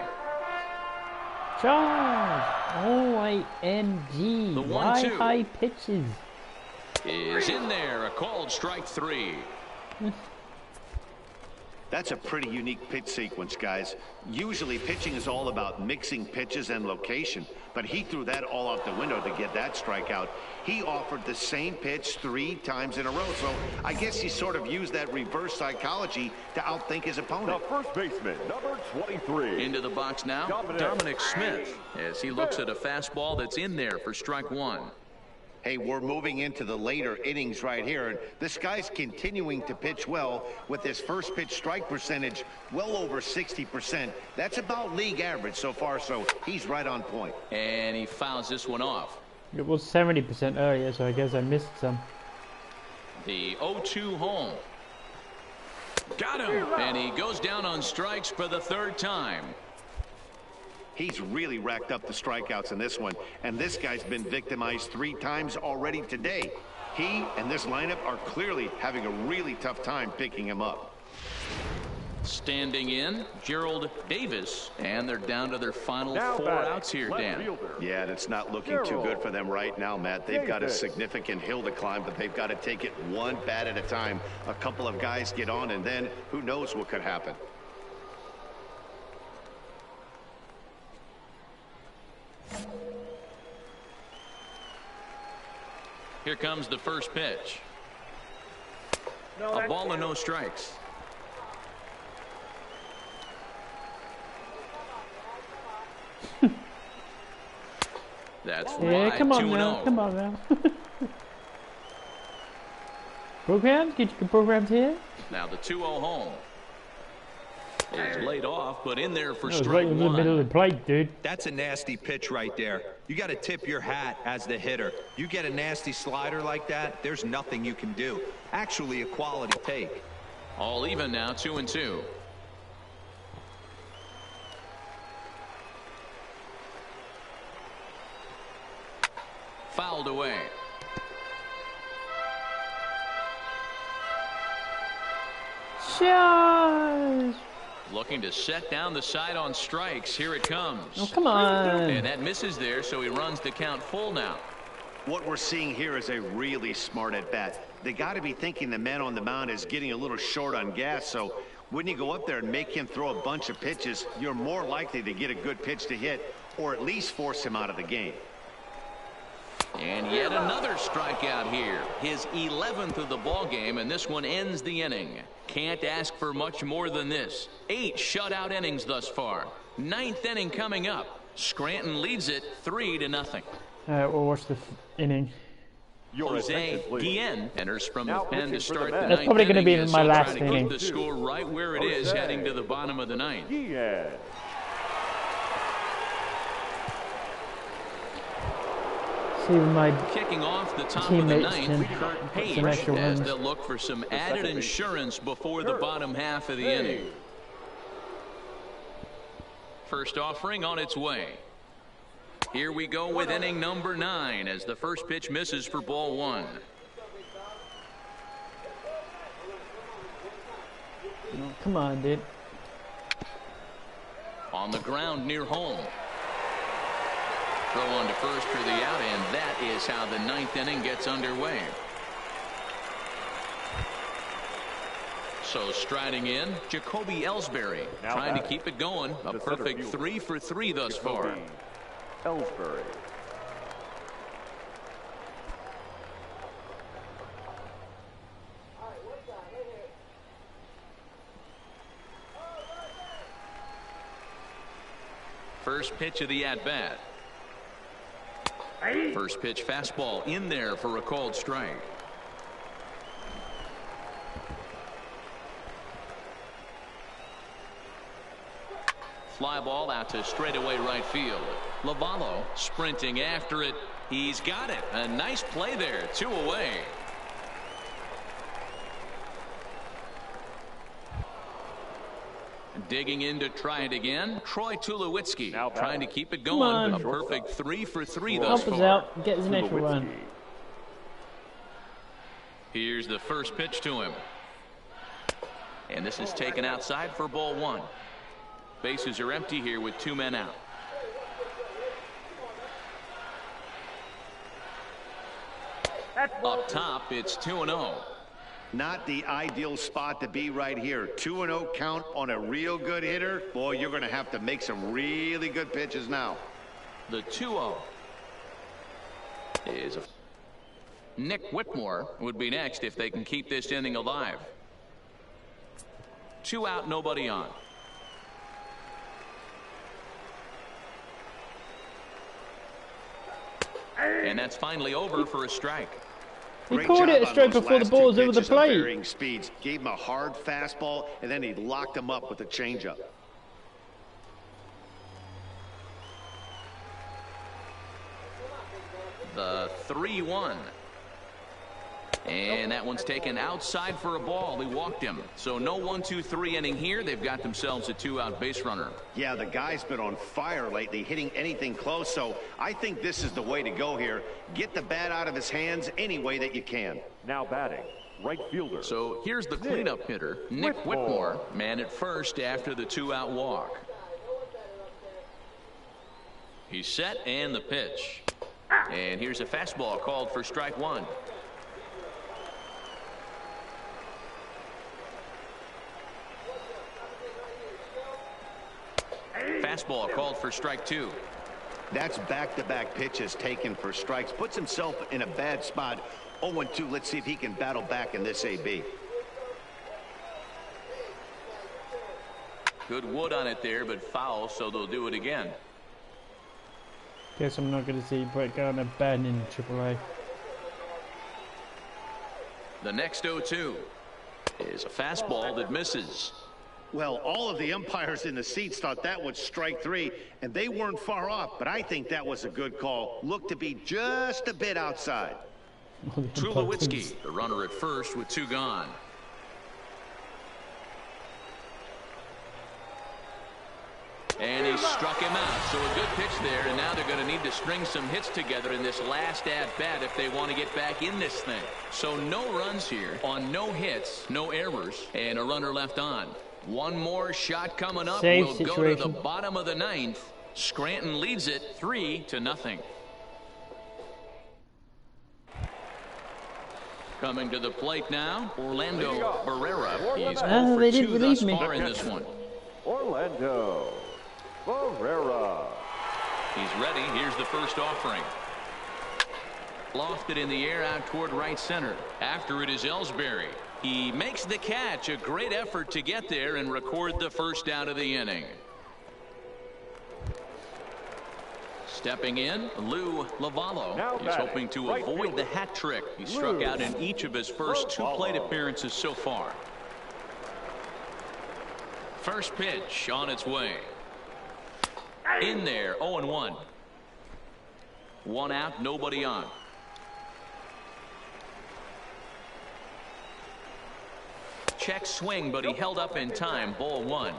S2: Charge! OIMG.
S5: The
S2: Why
S5: 1-2
S2: high pitches?
S5: is in there. A called strike 3.
S7: That's a pretty unique pitch sequence, guys. Usually pitching is all about mixing pitches and location, but he threw that all out the window to get that strikeout. He offered the same pitch 3 times in a row, so I guess he sort of used that reverse psychology to outthink his
S6: The
S7: opponent.
S6: first baseman, number 23.
S5: Into the box now, Dominic Smith, as he looks at a fastball that's in there for strike 1.
S7: Hey, we're moving into the later innings right here, and this guy's continuing to pitch well with his first pitch strike percentage well over 60%. That's about league average so far, so he's right on point.
S5: And he fouls this one off.
S2: It was 70% earlier, so I guess I missed some.
S5: The 0-2 home. Got him. And he goes down on strikes for the third time.
S7: He's really racked up the strikeouts in this one, and this guy's been victimized 3 times already today. He and this lineup are clearly having a really tough time picking him up.
S5: Standing in, Gerald Davis, and they're down to their final
S6: Now
S5: 4
S6: batting,
S5: outs here,
S6: left
S5: Dan.
S6: fielder.
S7: Yeah, and it's not looking too good for them right now, Matt. They've got a
S6: Davis.
S7: significant hill to climb, but they've got to take it one bat at a time. A couple of guys get on, and then who knows what could happen.
S5: Here comes the first pitch.
S8: No,
S5: A
S8: that's
S5: ball and no strikes. That's
S2: Yeah,
S5: right.
S2: come on
S5: 2-0.
S2: now. Come on now. Programs? Get your programs here?
S5: Now the 2-0 home. Is laid off, but in there for
S2: I was
S5: strike
S2: right in the middle of
S5: one.
S2: the plate, dude.
S9: That's a nasty pitch right there. You got to tip your hat as the hitter. You get a nasty slider like that, there's nothing you can do. Actually, a quality take.
S5: All even now, 2-2. Fouled away.
S2: Shush!
S5: Looking to set down the side on strikes. Here it comes.
S2: Oh, come on.
S5: And that misses there, so he runs the count full now.
S7: What we're seeing here is a really smart at-bat. They got to be thinking the man on the mound is getting a little short on gas, so when you go up there and make him throw a bunch of pitches, you're more likely to get a good pitch to hit or at least force him out of the game.
S5: And yet another strikeout here. His 11th of the ball game, and this one ends the inning. Can't ask for much more than this. 8 shutout innings thus far. 9th inning coming up. Scranton leads it 3-0.
S2: We'll watch the inning.
S6: Your
S5: Jose
S6: attention, please.
S5: Guillen enters from the
S6: Now
S5: pen to
S6: pitching for
S5: start
S6: the
S5: the
S6: Mets.
S2: That's
S5: ninth
S2: probably gonna be
S5: inning,
S2: my
S5: so
S2: last
S5: trying to
S2: inning.
S5: keep the score right where it is
S6: Jose.
S5: heading to the bottom of the ninth.
S6: Guillen.
S2: See my
S5: Kicking off the top of the
S2: teammates
S5: ninth,
S2: can
S5: Kurt
S2: put
S5: Page
S2: some extra
S5: as
S2: runs.
S5: they'll look for some added insurance before the bottom half of the inning. First offering on its way. Here we go with inning number 9 as the first pitch misses for ball 1.
S2: Oh, come on, dude.
S5: On the ground near home. Throw on to first for the out, and that is how the 9th inning gets underway. So striding in, Jacoby Ellsbury,
S6: Now
S5: trying to
S6: batting,
S5: keep it going. A
S6: the center
S5: perfect
S6: fielder,
S5: 3 for 3 thus far.
S6: Jacoby Ellsbury.
S5: First pitch of the at-bat. First pitch fastball in there for a called strike. Fly ball out to straightaway right field. Lavallo sprinting after it. He's got it. A nice play there. 2 away. Digging in to try it again. Troy Tulowitzki
S6: Now
S5: trying to
S6: batting.
S5: keep it
S2: Come
S5: going.
S2: on.
S5: A perfect 3 for 3 thus
S2: Help us
S5: far.
S2: out. Get us an extra run.
S6: Tulowitzki.
S5: Here's the first pitch to him. And this is taken outside for ball 1. Bases are empty here with 2 men out. Up top, it's 2-0.
S7: Not the ideal spot to be right here. 2-0 count on a real good hitter. Boy, you're going to have to make some really good pitches now.
S5: The 2-0 is Nick Whitmore would be next if they can keep this inning alive. 2 out, nobody on. And that's finally over for a strike.
S2: He
S7: Great
S2: called
S7: job
S2: it a
S7: on
S2: strike
S7: those
S2: before the
S7: last
S2: ball
S7: two
S2: was over the
S7: pitches of
S2: plate.
S7: varying speeds. Gave him a hard fastball, and then he locked him up with a changeup.
S5: The 3-1. And that one's taken outside for a ball. He walked him. So no 1-2-3 inning here. They've got themselves a 2-out base runner.
S7: Yeah, the guy's been on fire lately, hitting anything close. So I think this is the way to go here. Get the bat out of his hands any way that you can.
S6: Now batting, right fielder.
S5: So here's the cleanup hitter, Nick Whitmore, man at first after the 2-out walk. He's set and the pitch. And here's a fastball called for strike one. Fastball called for strike two.
S7: That's back-to-back pitches taken for strikes. Puts himself in a bad spot. 0-2. Let's see if he can battle back in this AB.
S5: Good wood on it there, but foul, so they'll do it again.
S2: Guess I'm not going to see Brett Gardner batting in AAA.
S5: The next 0-2 is a fastball that misses.
S7: Well, all of the umpires in the seats thought that was strike three, and they weren't far off, but I think that was a good call. Looked to be just a bit outside.
S5: Tulowitzki, the runner at first with two gone. And he struck him out. So a good pitch there, and now they're going to need to string some hits together in this last at-bat if they want to get back in this thing. So no runs here on no hits, no errors, and a runner left on. One more shot coming up.
S2: Save
S5: We'll
S2: situation.
S5: go to the bottom of the ninth. Scranton leads it 3-0. Coming to the plate now, Orlando Barrera. He's 0
S2: they
S5: for
S2: didn't
S5: 2 thus
S2: believe me.
S5: far in this one.
S6: Orlando Barrera.
S5: He's ready. Here's the first offering. Lofted in the air out toward right center. After it is Ellsbury. He makes the catch. A great effort to get there and record the first out of the inning. Stepping in, Lou Lavallo. He's hoping to avoid the hat trick. He struck out in each of his first 2 plate appearances so far. First pitch on its way. In there, 0-1. 1 out, nobody on. Check swing, but he held up in time. Ball 1.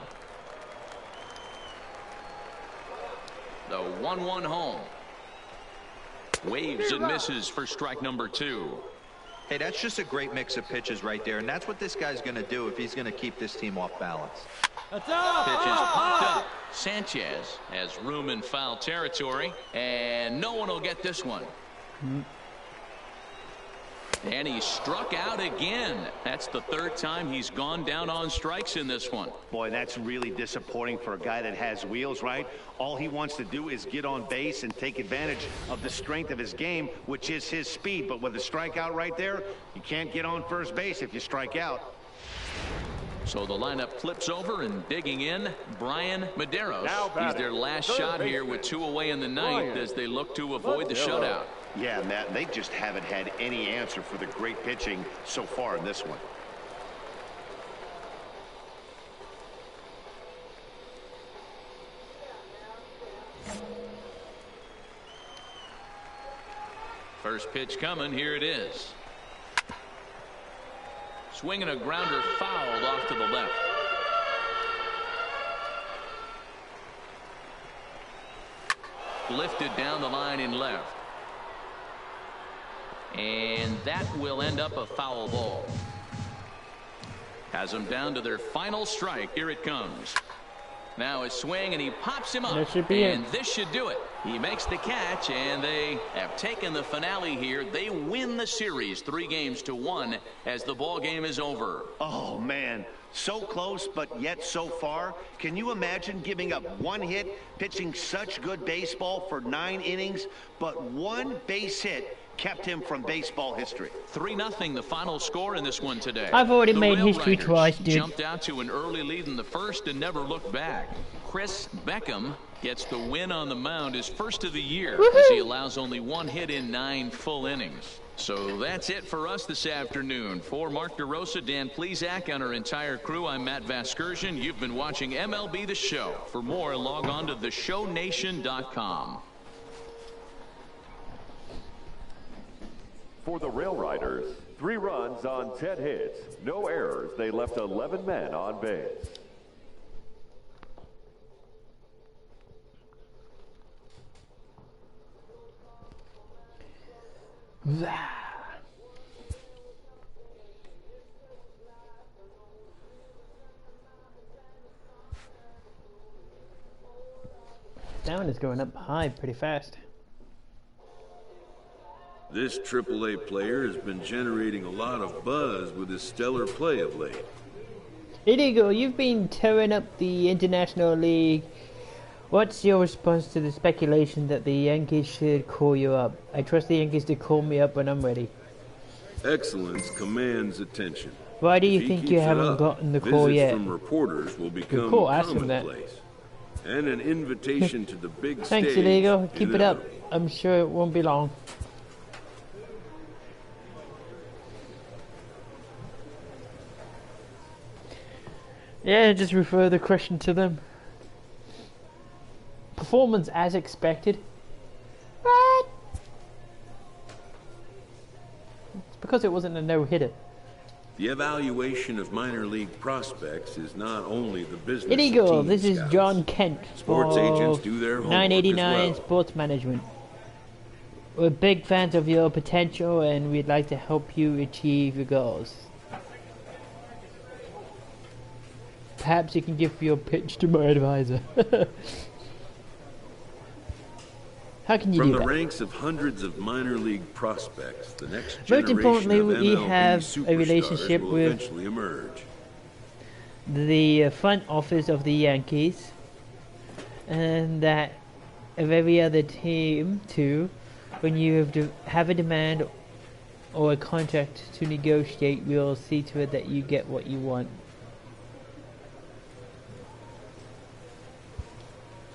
S5: The 1-1 home. Waves and misses for strike number 2.
S9: Hey, that's just a great mix of pitches right there, and that's what this guy's going to do if he's going to keep this team off balance.
S5: Pitches popped up. Sanchez has room in foul territory, and no one will get this one. And he struck out again. That's the 3rd time he's gone down on strikes in this one.
S7: Boy, that's really disappointing for a guy that has wheels, right? All he wants to do is get on base and take advantage of the strength of his game, which is his speed. But with a strikeout right there, you can't get on first base if you strike out.
S5: So the lineup flips over, and digging in, Brian Medeiros. He's their last shot here with 2 away in the ninth as they look to avoid the shutout.
S7: Yeah, Matt, they just haven't had any answer for the great pitching so far in this one.
S5: First pitch coming. Here it is. Swinging a grounder fouled off to the left. Lifted down the line in left. And that will end up a foul ball. Has them down to their final strike. Here it comes. Now a swing, and he pops him up. And this should do it. He makes the catch, and they have taken the finale here. They win the series 3-1 as the ball game is over.
S7: Oh, man. So close, but yet so far. Can you imagine giving up 1 hit, pitching such good baseball for 9 innings, but 1 base hit kept him from baseball history?
S5: 3-0 the final score in this one today.
S2: I've already
S5: The
S2: made
S5: Rail
S2: history
S5: Riders
S2: twice, dude.
S5: Jumped out to an early lead in the first and never looked back. Chris Beckham gets the win on the mound, his first of the year, as he allows only 1 hit in 9 full innings. So that's it for us this afternoon. For Mark DeRosa, Dan Plesac, and our entire crew, I'm Matt Vasgersian. You've been watching MLB The Show. For more, log on to theshownation.com.
S6: For the Rail Riders, 3 runs on 10 hits, no errors. They left 11 men on base.
S2: Sound is going up high pretty fast.
S4: This AAA player has been generating a lot of buzz with his stellar play of late.
S2: Inigo, you've been tearing up the International League. What's your response to the speculation that the Yankees should call you up? I trust the Yankees to call me up when I'm ready.
S4: Excellence commands attention.
S2: Why do
S4: If
S2: you
S4: he
S2: think
S4: keeps
S2: you
S4: it
S2: haven't
S4: up,
S2: gotten the call
S4: visits
S2: yet?
S4: from reporters will become
S2: call, ask him that.
S4: commonplace. And an invitation to the big
S2: Thanks,
S4: stage.
S2: Inigo. Keep it up.
S4: inevitable.
S2: I'm sure it won't be long. Yeah, just refer the question to them. Performance as expected. What? It's because it wasn't a no-hitter.
S4: The evaluation of minor league prospects is not only the business
S2: Inigo,
S4: of team
S2: this is
S4: scouts.
S2: John Kent.
S4: Sports
S2: of
S4: agents do their homework
S2: 989
S4: as well.
S2: Sports Management. We're big fans of your potential and we'd like to help you achieve your goals. Perhaps you can give your pitch to my advisor. How can you
S4: From
S2: do
S4: the
S2: that?
S4: ranks of hundreds of minor league prospects, the next
S2: Most
S4: generation
S2: importantly,
S4: of
S2: we
S4: MLB
S2: have a
S4: superstars
S2: relationship
S4: will
S2: with
S4: eventually emerge.
S2: the front office of the Yankees, and that of every other team too. When you have a demand or a contract to negotiate, we'll see to it that you get what you want.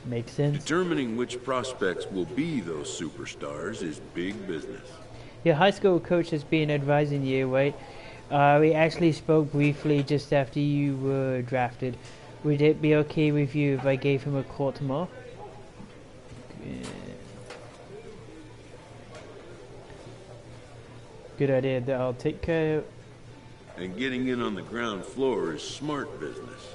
S2: Makes sense.
S4: Determining which prospects will be those superstars is big business.
S2: Your high school coach has been advising you, right? We actually spoke briefly just after you were drafted. Would it be okay with you if I gave him a call tomorrow? Good idea. I'll take care.
S4: And getting in on the ground floor is smart business.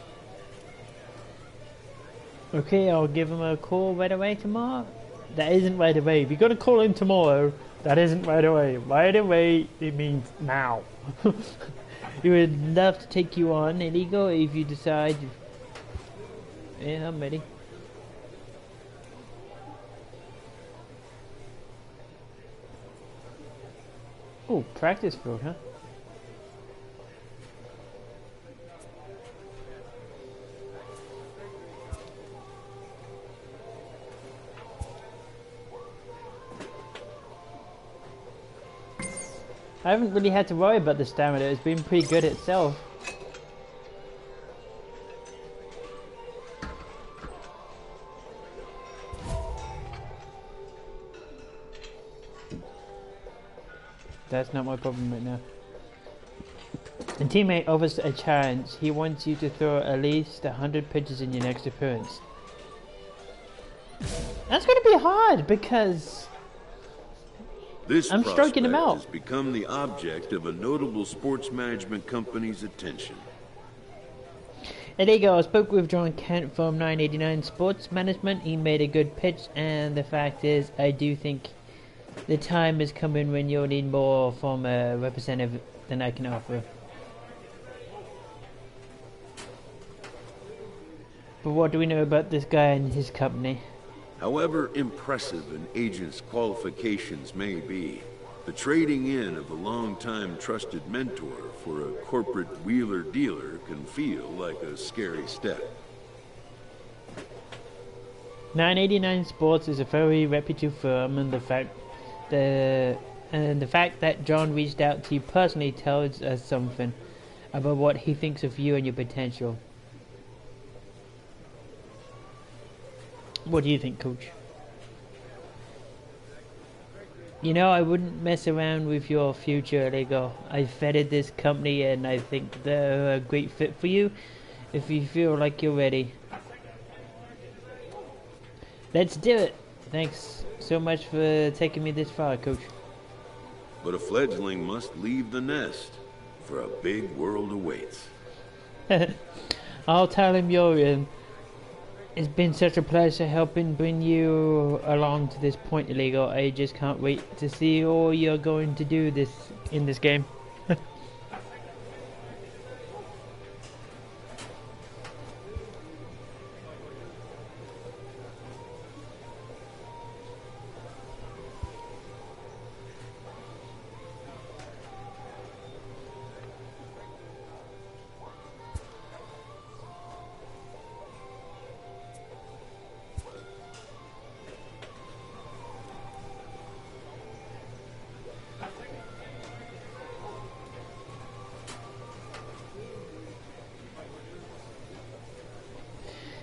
S2: Okay, I'll give him a call right away tomorrow. That isn't right away. If you're gonna call him tomorrow, that isn't right away. Right away, it means now. We would love to take you on, Inigo, if you decide. Yeah, I'm ready. Oh, practice field, huh? I haven't really had to worry about the stamina. It's been pretty good itself. That's not my problem right now. A teammate offers a challenge. He wants you to throw at least 100 pitches in your next appearance. That's going to be hard because
S4: This
S2: I'm stroking him
S4: prospect
S2: out.
S4: has become the object of a notable sports management company's attention.
S2: There you go. I spoke with John Kent from 989 Sports Management. He made a good pitch, and the fact is, I do think the time is coming when you'll need more from a representative than I can offer. But what do we know about this guy and his company?
S4: However impressive an agent's qualifications may be, the trading in of a long-time trusted mentor for a corporate wheeler-dealer can feel like a scary step.
S2: 989 Sports is a very reputable firm, and the fact that John reached out to you personally tells us something about what he thinks of you and your potential. What do you think, Coach? You know, I wouldn't mess around with your future, Lego. I've vetted this company and I think they're a great fit for you if you feel like you're ready. Let's do it! Thanks so much for taking me this far, Coach.
S4: but a fledgling must leave the nest, for a big world awaits.
S2: I'll tell him, Jurgen. It's been such a pleasure helping bring you along to this point, Illegal. I just can't wait to see all you're going to do in this game.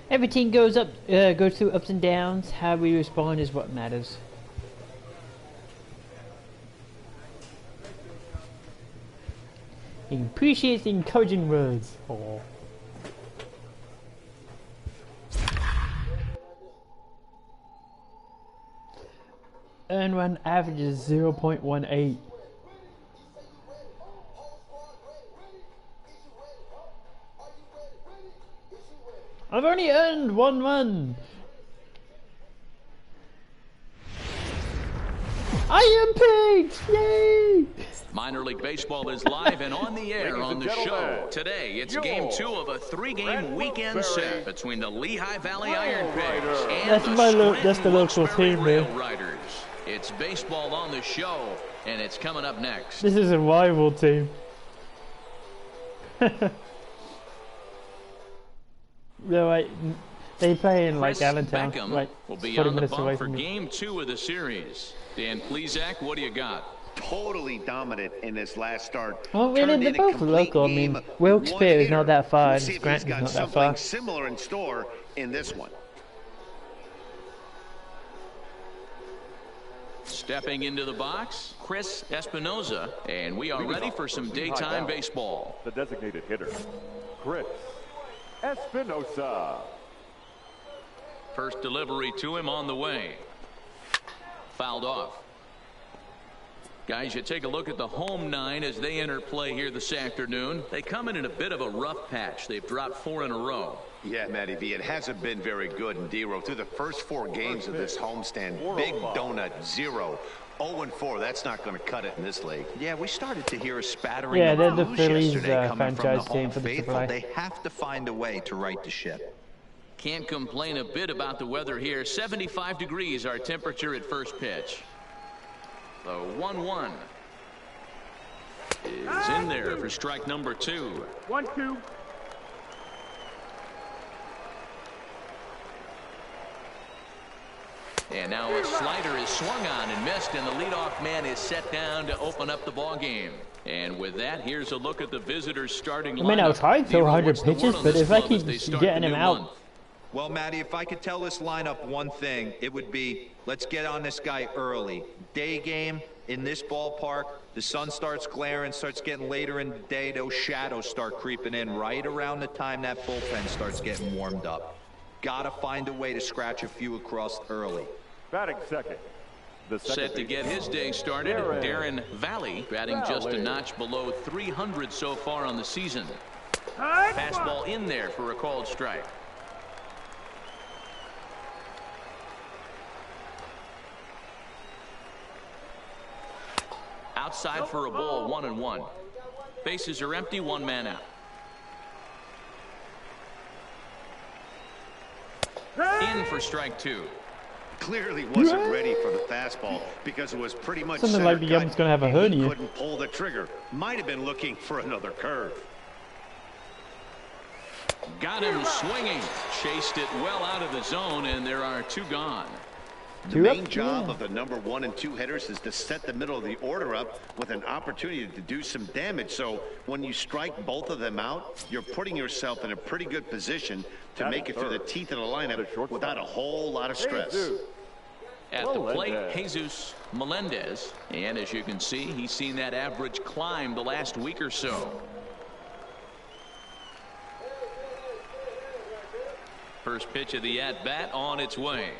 S2: Everything goes through ups and downs. How we respond is what matters. He appreciates the encouraging words. Aww. Earn run average is 0.18. I've only earned 1 run. I am pigs! Yay!
S5: Minor League Baseball is live and on the air on the show. Today, it's game 2 of a 3-game weekend set between the Lehigh Valley Iron Pigs and
S2: that's the local team,
S5: Rail
S2: man.
S5: Riders. It's baseball on the show, and it's coming up next.
S2: This is a rival team. Yeah, right. They play in like
S5: Chris
S2: Allentown,
S5: Beckham
S2: like
S5: will be
S2: 40
S5: on the
S2: minutes away
S5: bump for
S2: from me.
S5: game 2 of the series. Dan Plesac, what do you got?
S7: Totally dominant in his last start.
S2: Well, really,
S7: Turned
S2: they're
S7: in a
S2: both
S7: complete
S2: local. I
S7: game,
S2: mean, Wilkes-Barre is
S7: hitter.
S2: not that far,
S7: We'll
S2: and
S7: see if he's
S2: Scranton's
S7: got
S2: not that
S7: something
S2: far.
S7: similar in store in this one.
S5: Stepping into the box, Chris Espinoza, and we are ready for some daytime baseball.
S6: The designated hitter, Chris Espinoza.
S5: First delivery to him on the way. Fouled off. Guys, you take a look at the home 9 as they enter play here this afternoon. They come in a bit of a rough patch. They've dropped 4 in a row.
S7: Yeah, Matty V, it hasn't been very good in D-Row. Through the first 4 games of this homestand, big donut, 0. 0-4, that's not going to cut it in this league.
S9: Yeah, we started to hear a spattering
S2: Yeah,
S9: of
S2: they're the
S9: blues
S2: Phillies
S9: yesterday coming from
S2: franchise
S9: the
S2: team
S9: home
S2: for the
S9: faithful.
S2: AAA.
S9: They have to find a way to right the ship.
S5: Can't complain a bit about the weather here. 75 degrees our temperature at first pitch. The 1-1 is in there for strike number 2.
S8: 1-2.
S5: And now a slider is swung on and missed, and the leadoff man is set down to open up the ball game. And with that, here's a look at the visitors' starting lineup.
S2: I mean, I'll try to throw 100 pitches, but if I keep getting him out.
S9: Well, Matty, if I could tell this lineup one thing, it would be, let's get on this guy early. Day game in this ballpark, the sun starts glaring, starts getting later in the day, those shadows start creeping in right around the time that bullpen starts getting warmed up. Gotta find a way to scratch a few across early.
S6: Batting second.
S5: Set to get his day started, Darren Valley, batting just a notch below 300 so far on the season. Fastball in there for a called strike. Outside for a ball, 1-1. Bases are empty, 1 man out. In for strike 2.
S7: Clearly wasn't ready for the fastball because it was pretty much
S2: Something like the Yum's going to have a hernia.
S7: He couldn't pull the trigger. Might have been looking for another curve.
S5: Got him swinging. Chased it well out of the zone, and there are 2 gone.
S7: The main job of the number 1 and 2 hitters is to set the middle of the order up with an opportunity to do some damage. So when you strike both of them out, you're putting yourself in a pretty good position to make it through the teeth of the lineup without a whole lot of stress.
S5: At the plate, Jesus Melendez. And as you can see, he's seen that average climb the last week or so. First pitch of the at-bat on its way.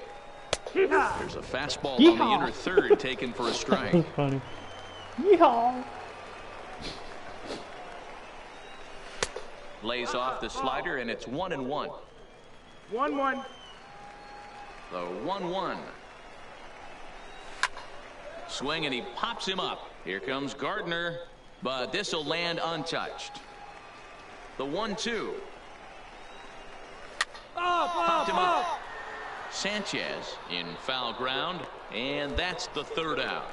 S5: There's a fastball on the inner third taken for a strike.
S2: Funny. Yeehaw!
S5: Lays off the slider, and it's 1-1.
S8: 1-1.
S5: The 1-1. Swing, and he pops him up. Here comes Gardner, but this will land untouched. The 1-2. Popped him up. Sanchez in foul ground, and that's the third out.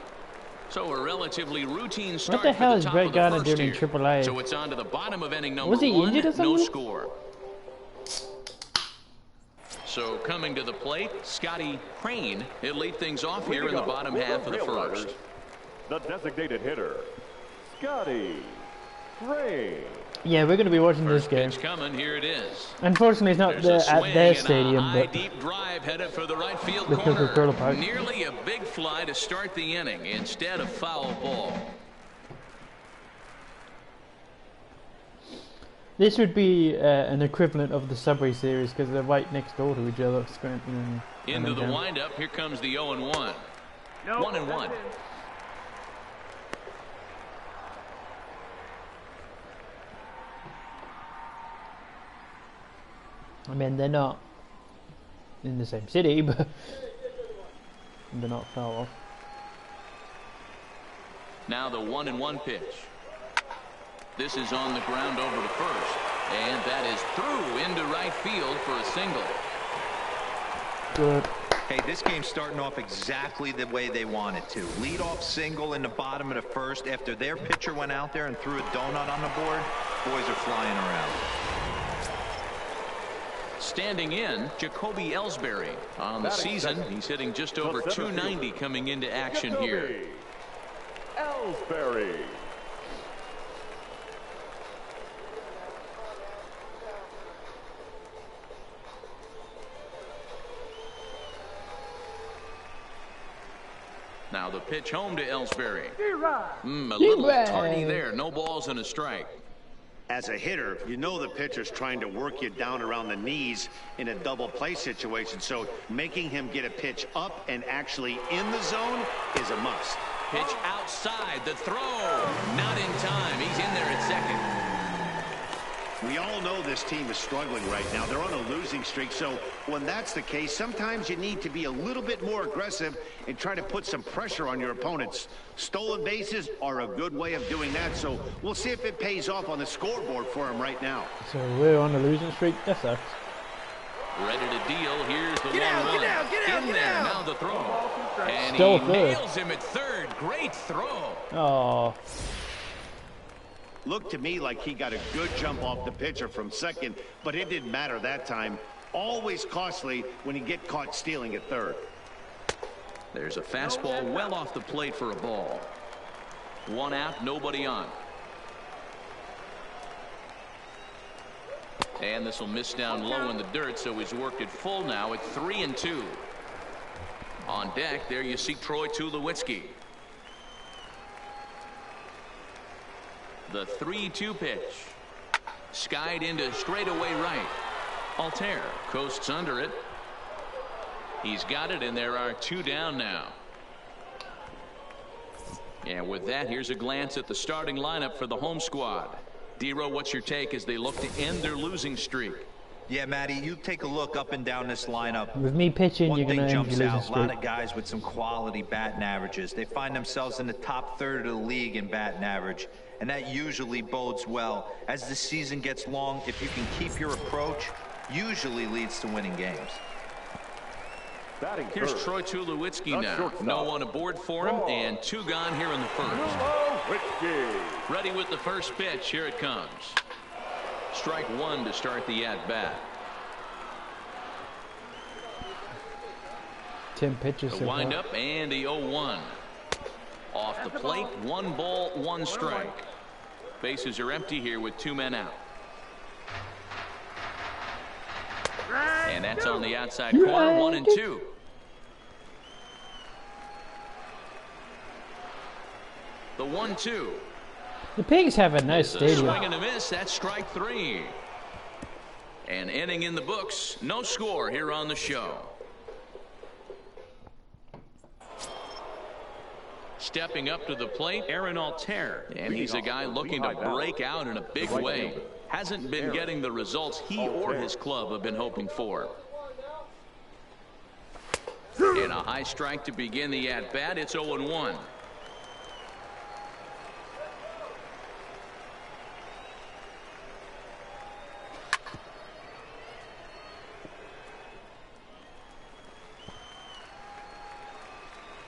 S5: So a relatively routine start.
S2: What the hell
S5: for
S2: is
S5: the top
S2: Brett
S5: of the
S2: Gardner
S5: first
S2: doing in
S5: here.
S2: AAA?
S5: So it's on to the bottom of inning number
S2: Was he
S5: one.
S2: injured or
S5: No
S2: something?
S5: score. So coming to the plate, Scotty Crane. He'll lead things off here in the bottom half of the first.
S6: The designated hitter, Scotty Crane.
S2: Yeah, we're going to be watching this game.
S5: Pitch coming, here it is.
S2: Unfortunately, it's not
S5: There's a
S2: at
S5: swing
S2: their
S5: and
S2: stadium,
S5: a high,
S2: but
S5: deep drive headed for the right field
S2: because
S5: corner.
S2: of Turtle Park.
S5: Nearly a big fly to start the inning instead of foul ball.
S2: this would be an equivalent of the Subway Series because they're right next door to each other.
S5: Into the windup, here comes the 0-1. 1-1.
S2: I mean, they're not in the same city, but they're not far off.
S5: Now the 1-1 pitch. This is on the ground over to first, and that is through into right field for a single.
S2: Good.
S9: Hey, this game's starting off exactly the way they want it to. Lead off single in the bottom of the first after their pitcher went out there and threw a donut on the board. Boys are flying around.
S5: Standing in, Jacoby Ellsbury. On the season, he's hitting just over 290 coming into action here.
S6: Ellsbury.
S5: Now the pitch home to Ellsbury. A little
S2: Leroy.
S5: tardy there. No balls and a strike.
S7: As a hitter, you know the pitcher's trying to work you down around the knees in a double play situation, so making him get a pitch up and actually in the zone is a must.
S5: Pitch outside, the throw. Not in time. He's in there at second.
S7: We all know this team is struggling right now. They're on a losing streak, so when that's the case, sometimes you need to be a little bit more aggressive and try to put some pressure on your opponents. Stolen bases are a good way of doing that, so we'll see if it pays off on the scoreboard for them right now.
S2: So we're on a losing streak. That sucks.
S5: Ready to deal. Here's the 1-1.
S8: Get out,
S5: in
S8: get
S5: there.
S8: out.
S5: Now the throw. And
S2: Still
S5: he
S2: third.
S5: nails him at third. Great throw.
S2: Oh,
S7: Looked to me like he got a good jump off the pitcher from second, but it didn't matter that time. Always costly when you get caught stealing at third.
S5: There's a fastball well off the plate for a ball. One out, nobody on. And this will miss down low in the dirt, so he's worked it full now at 3-2. On deck, there you see Troy Tulowitzki. The 3-2 pitch. Skied into straightaway right. Altair coasts under it. He's got it, and there are two down now. And with that, here's a glance at the starting lineup for the home squad. Dero, what's your take as they look to end their losing streak?
S9: Yeah, Matty, you take a look up and down this lineup.
S2: with me pitching,
S9: One
S2: you're
S9: thing
S2: going to end
S9: jumps
S2: your losing
S9: out, a lot
S2: streak.
S9: of guys with some quality batting averages. They find themselves in the top third of the league in batting average, and that usually bodes well. As the season gets long, if you can keep your approach, usually leads to winning games.
S6: Batting
S5: Here's
S6: third,
S5: Troy Tulowitzki
S6: the
S5: now.
S6: shortstop.
S5: No one aboard for him, and two gone here in the first.
S6: Tulowitzki.
S5: Ready with the first pitch. Here it comes. Strike one to start the at-bat.
S2: Tim pitches.
S5: The
S2: so far.
S5: windup and the 0-1. Off the plate, 1 ball, 1 strike. Bases are empty here with 2 men out. And that's on the outside corner, 1-2. The 1-2.
S2: The Pigs have a nice
S5: It's a
S2: stadium.
S5: swing and a miss. That's strike 3. An inning in the books. No score here on the show. Stepping up to the plate, Aaron Altair. And he's a guy looking to break out in a big way. Hasn't been getting the results he or his club have been hoping for. And a high strike to begin the at-bat. It's 0-1.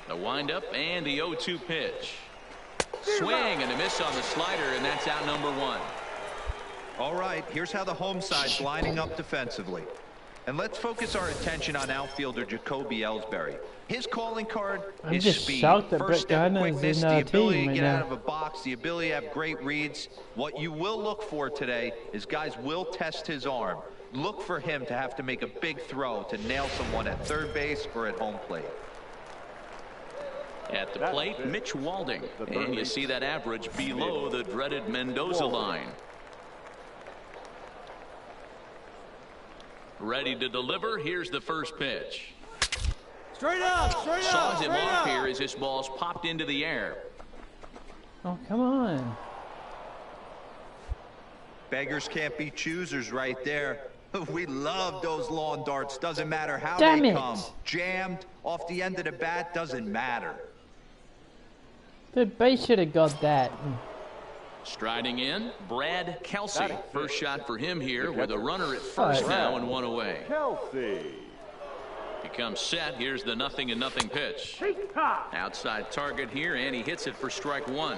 S5: The windup and the 0-2 pitch. Swing and a miss on the slider, and that's out number 1.
S9: All right, here's how the home side's lining up defensively. And let's focus our attention on outfielder Jacoby Ellsbury. His calling card is
S2: just
S9: speed,
S2: shocked that
S9: first
S2: Brett
S9: step
S2: Gardner's
S9: quickness,
S2: in
S9: the
S2: our
S9: ability
S2: team
S9: to
S2: right
S9: get
S2: now.
S9: out of a box, the ability to have great reads. What you will look for today is guys will test his arm. Look for him to have to make a big throw to nail someone at third base or at home plate.
S5: At the plate, Mitch Walding. And you see that average below the dreaded Mendoza line. Ready to deliver. Here's the first pitch.
S1: Straight up, straight up.
S5: Saws him off here as this ball's popped into the air.
S2: Oh, come on.
S9: Beggars can't be choosers right there. We love those lawn darts. Doesn't matter how
S2: Damn
S9: they
S2: it.
S9: come. Jammed off the end of the bat, doesn't matter.
S2: The base should have got that.
S5: Striding in, Brad Kelsey. First shot for him here with a runner at first now and 1 away.
S6: Kelsey.
S5: He comes set. Here's the 0-0 pitch. Outside target here, and he hits it for strike 1.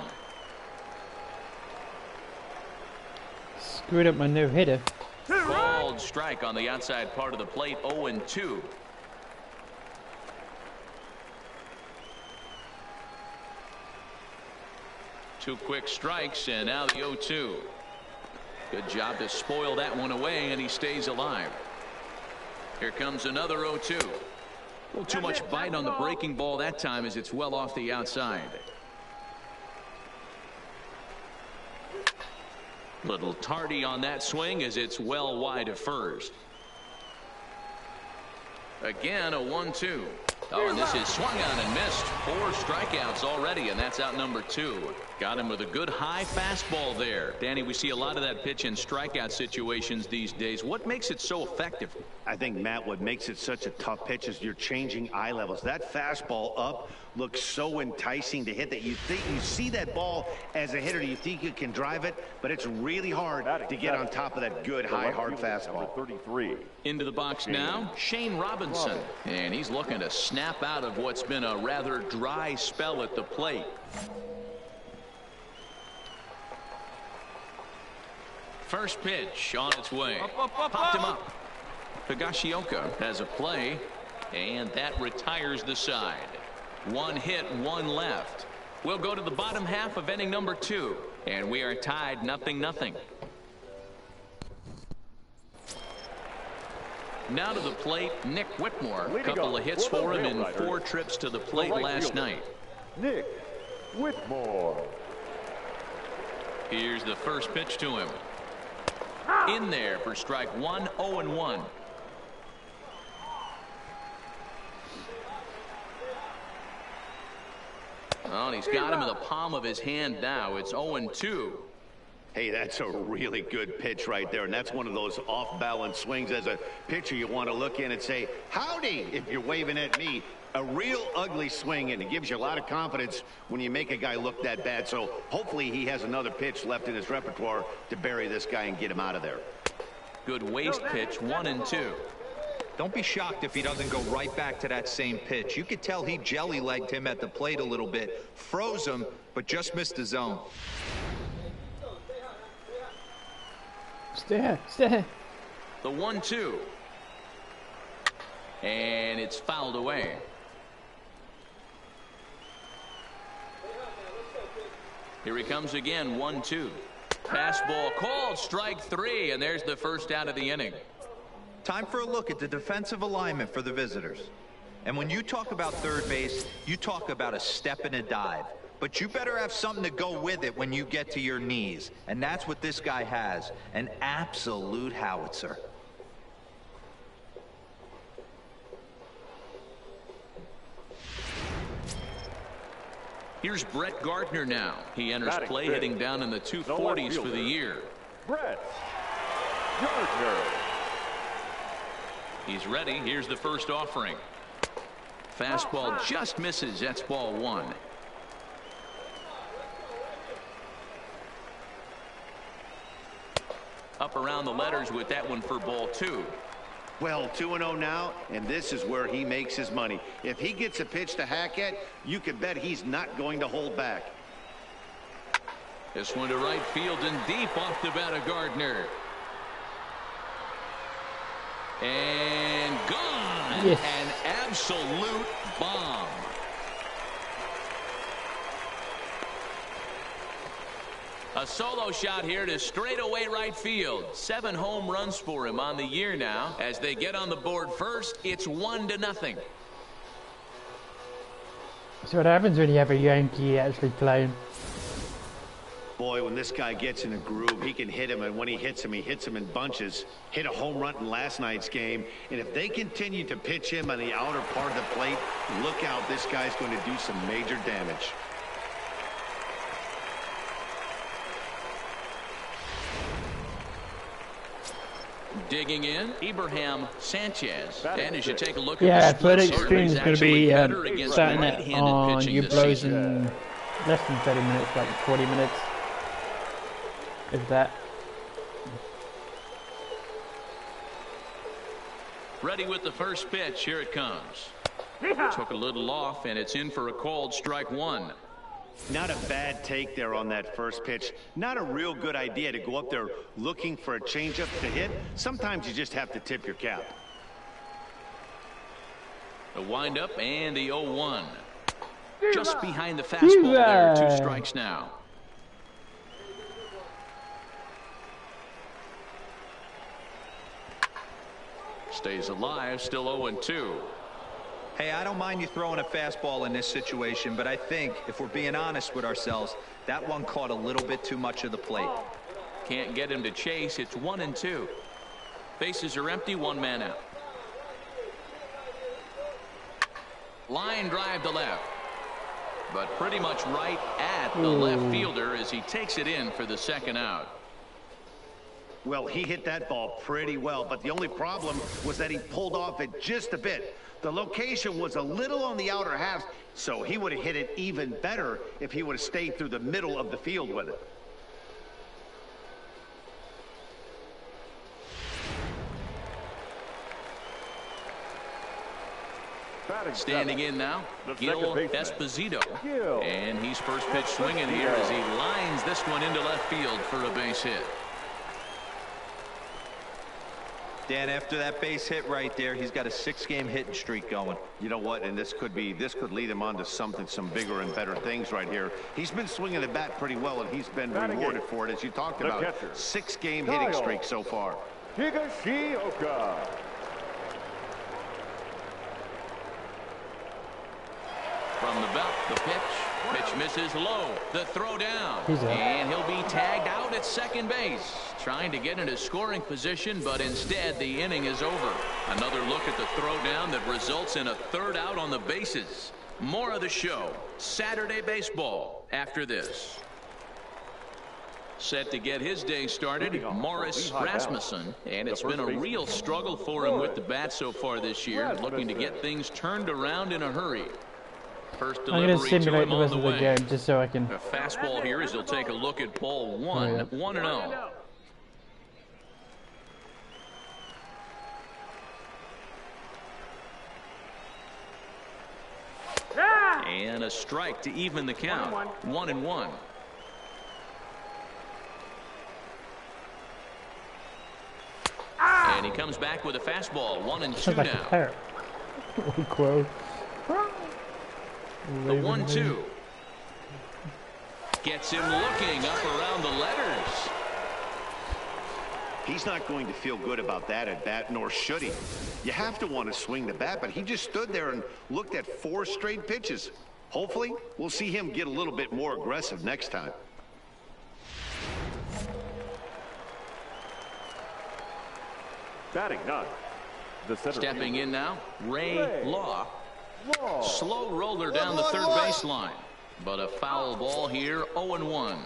S2: Screwed up my new hitter.
S5: Called strike on the outside part of the plate. 0-2. Two quick strikes, and now the 0-2. Good job to spoil that one away, and he stays alive. Here comes another 0-2. A little too much bite on the breaking ball that time as it's well off the outside. Little tardy on that swing as it's well wide of first. Again, a 1-2. Oh, and this is swung on and missed. 4 strikeouts already, and that's out number 2. Got him with a good high fastball there. Danny, we see a lot of that pitch in strikeout situations these days. What makes it so effective?
S7: I think, Matt, what makes it such a tough pitch is you're changing eye levels. That fastball up looks so enticing to hit that you think you see that ball as a hitter, you think you can drive it, but it's really hard to get on top of that good high hard fastball.
S6: 33.
S5: Into the box now, Shane Robinson, and he's looking to snap out of what's been a rather dry spell at the plate. First pitch on its way. Popped him up. Higashioka has a play, and that retires the side. 1 hit, 1 left. We'll go to the bottom half of inning number 2, and we are tied 0-0. Now to the plate, Nick Whitmore. A couple of hits for him in 4 trips to the plate last night.
S6: Nick Whitmore.
S5: Here's the first pitch to him. In there for strike 1, 0-1. Oh, and he's got him in the palm of his hand now. It's 0-2.
S7: Hey, that's a really good pitch right there, and that's one of those off-balance swings. As a pitcher, you want to look in and say, howdy, if you're waving at me. A real ugly swing, and it gives you a lot of confidence when you make a guy look that bad. So hopefully he has another pitch left in his repertoire to bury this guy and get him out of there.
S5: Good waste pitch, 1-2.
S9: Don't be shocked if he doesn't go right back to that same pitch. You could tell he jelly-legged him at the plate a little bit, froze him, but just missed the zone.
S2: Stay.
S5: The 1-2. And it's fouled away. Here he comes again, 1-2. Fastball called, strike 3, and there's the first out of the inning.
S9: Time for a look at the defensive alignment for the visitors. And when you talk about third base, you talk about a step and a dive. But you better have something to go with it when you get to your knees. And that's what this guy has, an absolute howitzer.
S5: Here's Brett Gardner now. He enters
S6: Batting
S5: play
S6: fifth.
S5: hitting down in the 240s for the year.
S6: Brett Gardner.
S5: He's ready. Here's the first offering. Fastball just misses. That's ball one. Up around the letters with that one for ball two.
S7: Well, 2-0 now, and this is where he makes his money. If he gets a pitch to hack at, you can bet he's not going to hold back.
S5: This one to right field and deep off the bat of Gardner. And gone.
S2: Yes.
S5: An absolute bomb. A solo shot here to straightaway right field. 7 home runs for him on the year now. As they get on the board first, it's 1-0.
S2: So what happens when you have a Yankee actually playing?
S7: Boy, when this guy gets in a groove, he can hit him, and when he hits him in bunches. Hit a home run in last night's game, and if they continue to pitch him on the outer part of the plate, look out, this guy's going to do some major damage.
S5: Digging in, Ibrahim Sanchez. And as you take a look
S2: Yeah,
S5: at the
S2: Athletic
S5: split
S2: Stream is
S5: start,
S2: going to be
S5: he's actually better against
S2: starting it
S5: right-handed
S2: on
S5: pitching
S2: your
S5: this
S2: blows
S5: season.
S2: in less than 30 minutes, like 40 minutes. If that.
S5: Ready with the first pitch. Here it comes. Took a little off, and it's in for a called strike one.
S7: Not a bad take there on that first pitch. Not a real good idea to go up there looking for a changeup to hit. Sometimes you just have to tip your cap.
S5: The windup and the 0-1. Just behind the fastball there. 2 strikes now. Stays alive, still 0-2.
S9: Hey, I don't mind you throwing a fastball in this situation, but I think if we're being honest with ourselves, that one caught a little bit too much of the plate.
S5: Can't get him to chase. It's 1-2. Bases are empty, 1 man out. Line drive to left, but pretty much right at the left fielder as he takes it in for the second out.
S7: Well, he hit that ball pretty well, but the only problem was that he pulled off it just a bit. The location was a little on the outer half, so he would have hit it even better if he would have stayed through the middle of the field with it.
S5: Standing in now, Gil Esposito. And he's first pitch swinging here as he lines this one into left field for a base hit.
S9: Dan, after that base hit right there, he's got a 6-game hitting streak going.
S7: You know what? And this could lead him on to some bigger and better things right here. He's been swinging the bat pretty well, and he's been rewarded for it, as you talked about. 6-game hitting streak so far.
S6: Higashioka.
S5: From the belt, the pitch. Pitch misses low. The throw down. And he'll be tagged out at second base. Trying to get into scoring position, but instead the inning is over. Another look at the throw down that results in a third out on the bases. More of the show. Saturday baseball after this. Set to get his day started, Morris Rasmussen. And it's been a real struggle for him with the bat so far this year. Looking to get things turned around in a hurry. First
S2: I'm going to
S5: delivery
S2: simulate
S5: to
S2: the
S5: him
S2: rest
S5: on
S2: of
S5: the
S2: the
S5: way.
S2: game just so I can.
S5: A fastball here as he'll take a look at ball one.
S2: Oh, yeah.
S5: 1-0. And a strike to even the count. 1-1. And he comes back with a fastball. 1-2
S2: Sounds like a
S5: now.
S2: parrot. Quote.
S5: The 1-2. Gets him looking up around the letters.
S7: He's not going to feel good about that at bat, nor should he. You have to want to swing the bat, but he just stood there and looked at 4 straight pitches. Hopefully, we'll see him get a little bit more aggressive next time.
S6: Batting 9. The center
S5: Stepping
S6: fielder.
S5: in now, Ray Law. Slow roller down the third baseline. But a foul ball here, 0-1.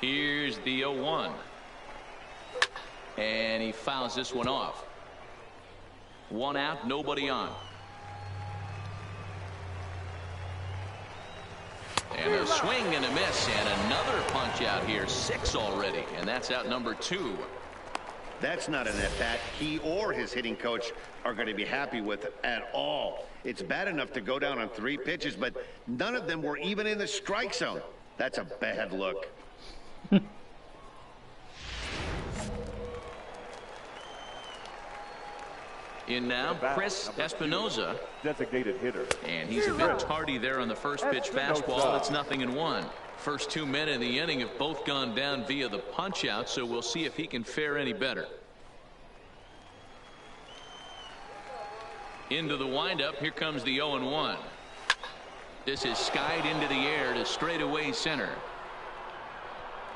S5: Here's the 0-1. And he fouls this one off. One out, nobody on. And a swing and a miss, and another punch out here. 6 already, and that's out number 2.
S7: That's not an at-bat he or his hitting coach are going to be happy with at all. It's bad enough to go down on 3 pitches, but none of them were even in the strike zone. That's a bad look.
S5: In now, Chris Espinoza.
S6: Designated hitter.
S5: And he's a bit tardy there on the first pitch fastball. It's 0-1. First 2 men in the inning have both gone down via the punch out, so we'll see if he can fare any better. Into the windup. Here comes the 0-1. This is skied into the air to straightaway center.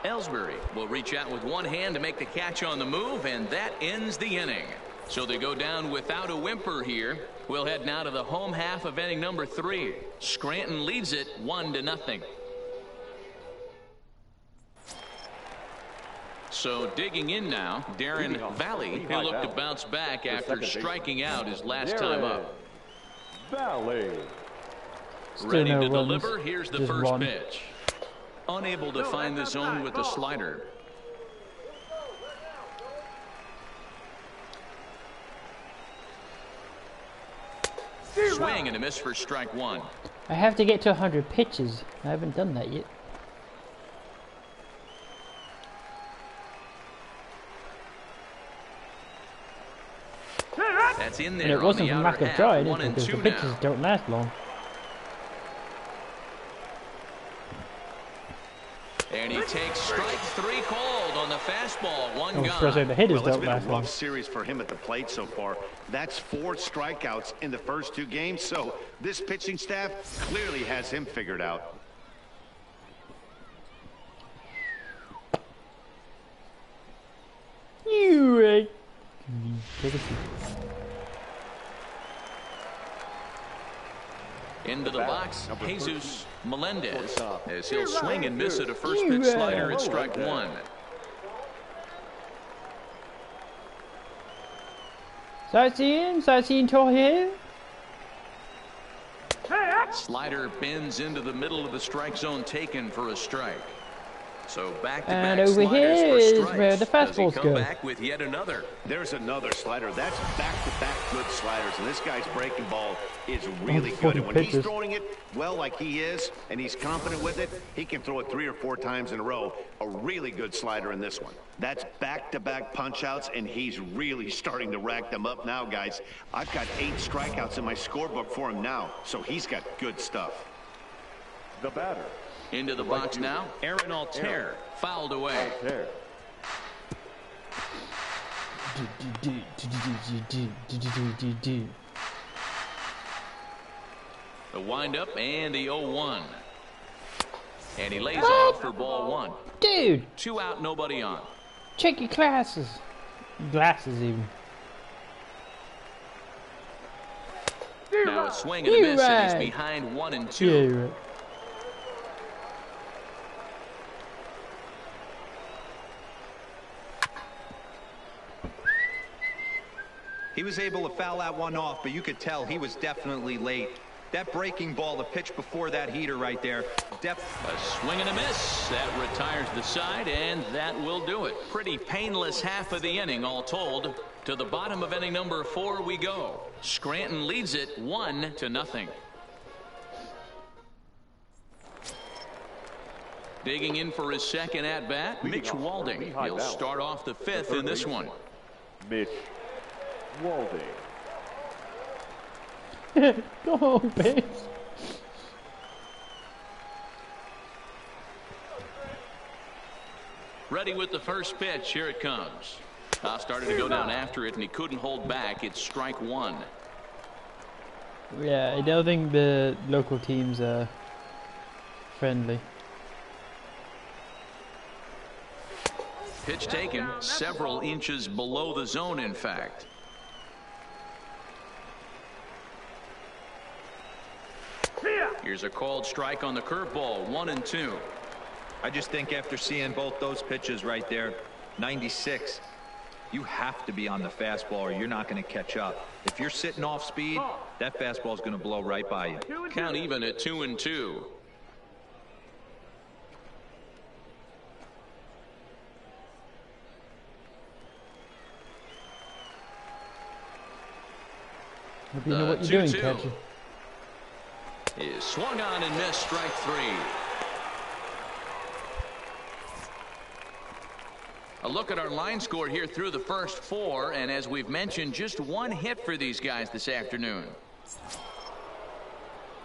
S5: Ellsbury will reach out with one hand to make the catch on the move, and that ends the inning. So they go down without a whimper here. We'll head now to the home half of inning number 3. Scranton leads it 1-0. So digging in now, Darren Valley. He'll look to bounce back after striking out his last time up.
S6: Valley.
S5: Ready to deliver. Here's the first pitch. Unable to find the zone with the slider. Swing and a miss for strike 1.
S2: I have to get to 100 pitches. I haven't done that yet.
S5: That's in there.
S2: And it wasn't from lack of trying, because the pitches
S5: now.
S2: don't last long.
S5: And he takes strike 3 called on the fastball. One gone.
S2: The hitters
S7: Well, it's
S2: don't
S7: been a
S2: last long.
S7: rough series for him at the plate so far. That's 4 strikeouts in the first 2 games, so this pitching staff clearly has him figured out.
S2: You take a seat.
S5: Into the box, Jesus Melendez, as he'll swing and miss at a first pitch slider at strike 1.
S2: Sightseeing tour here.
S5: Slider bends into the middle of the strike zone, taken for a strike. So back-to-back
S2: And over
S5: sliders
S2: here
S5: for
S2: is
S5: strikes.
S2: where the
S5: Does he
S2: fastballs
S5: come
S2: go.
S5: back with yet another?
S7: There's another slider. That's back-to-back good sliders, and this guy's breaking ball is really good. And when he's
S2: pitches.
S7: throwing it well like he is, and he's confident with it, he can throw it 3 or 4 times in a row. A really good slider in this one. That's back-to-back punch-outs, and he's really starting to rack them up now, guys. I've got 8 strikeouts in my scorebook for him now, so he's got good stuff.
S6: The batter.
S5: Into the box now, Aaron Altair, fouled away. The windup and the 0-1. And he lays off for ball 1.
S2: Dude!
S5: 2 out, nobody on.
S2: Check your glasses. Glasses even.
S5: Now a swing and a miss, and he's behind 1 and 2.
S2: Yeah, you're right.
S9: He was able to foul that one off, but you could tell he was definitely late. That breaking ball, the pitch before that heater right there.
S5: A swing and a miss. That retires the side, and that will do it. Pretty painless half of the inning, all told. To the bottom of inning number 4 we go. Scranton leads it 1-0. Digging in for his second at-bat, Mitch Walding. He'll start off the 5th in this one.
S6: Mitch Walding.
S2: Go home, bitch.
S5: Ready with the first pitch. Here it comes. Started to go down after it, and he couldn't hold back. It's strike 1.
S2: Yeah, I don't think the local teams are friendly.
S5: pitch taken several inches below the zone, in fact. Here's a called strike on the curveball, 1-2.
S9: I just think after seeing both those pitches right there, 96, you have to be on the fastball or you're not going to catch up. If you're sitting off speed, that fastball is going to blow right by you.
S5: Count even at 2-2.
S2: Hope you know what you're doing, catcher.
S5: Is swung on and missed, strike 3. A look at our line score here through the first 4, and as we've mentioned, just 1 hit for these guys this afternoon.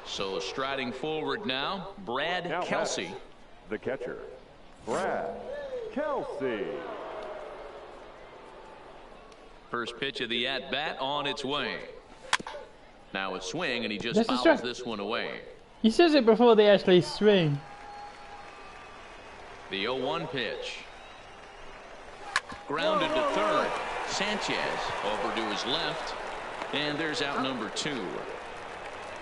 S5: So striding forward now, Brad Kelsey.
S6: The catcher, Brad Kelsey.
S5: First pitch of the at-bat on its way. Now a swing, and he just fouls this one away.
S2: He says it before they actually swing.
S5: The 0-1 pitch. Grounded to third. Sanchez over to his left. And there's out number 2.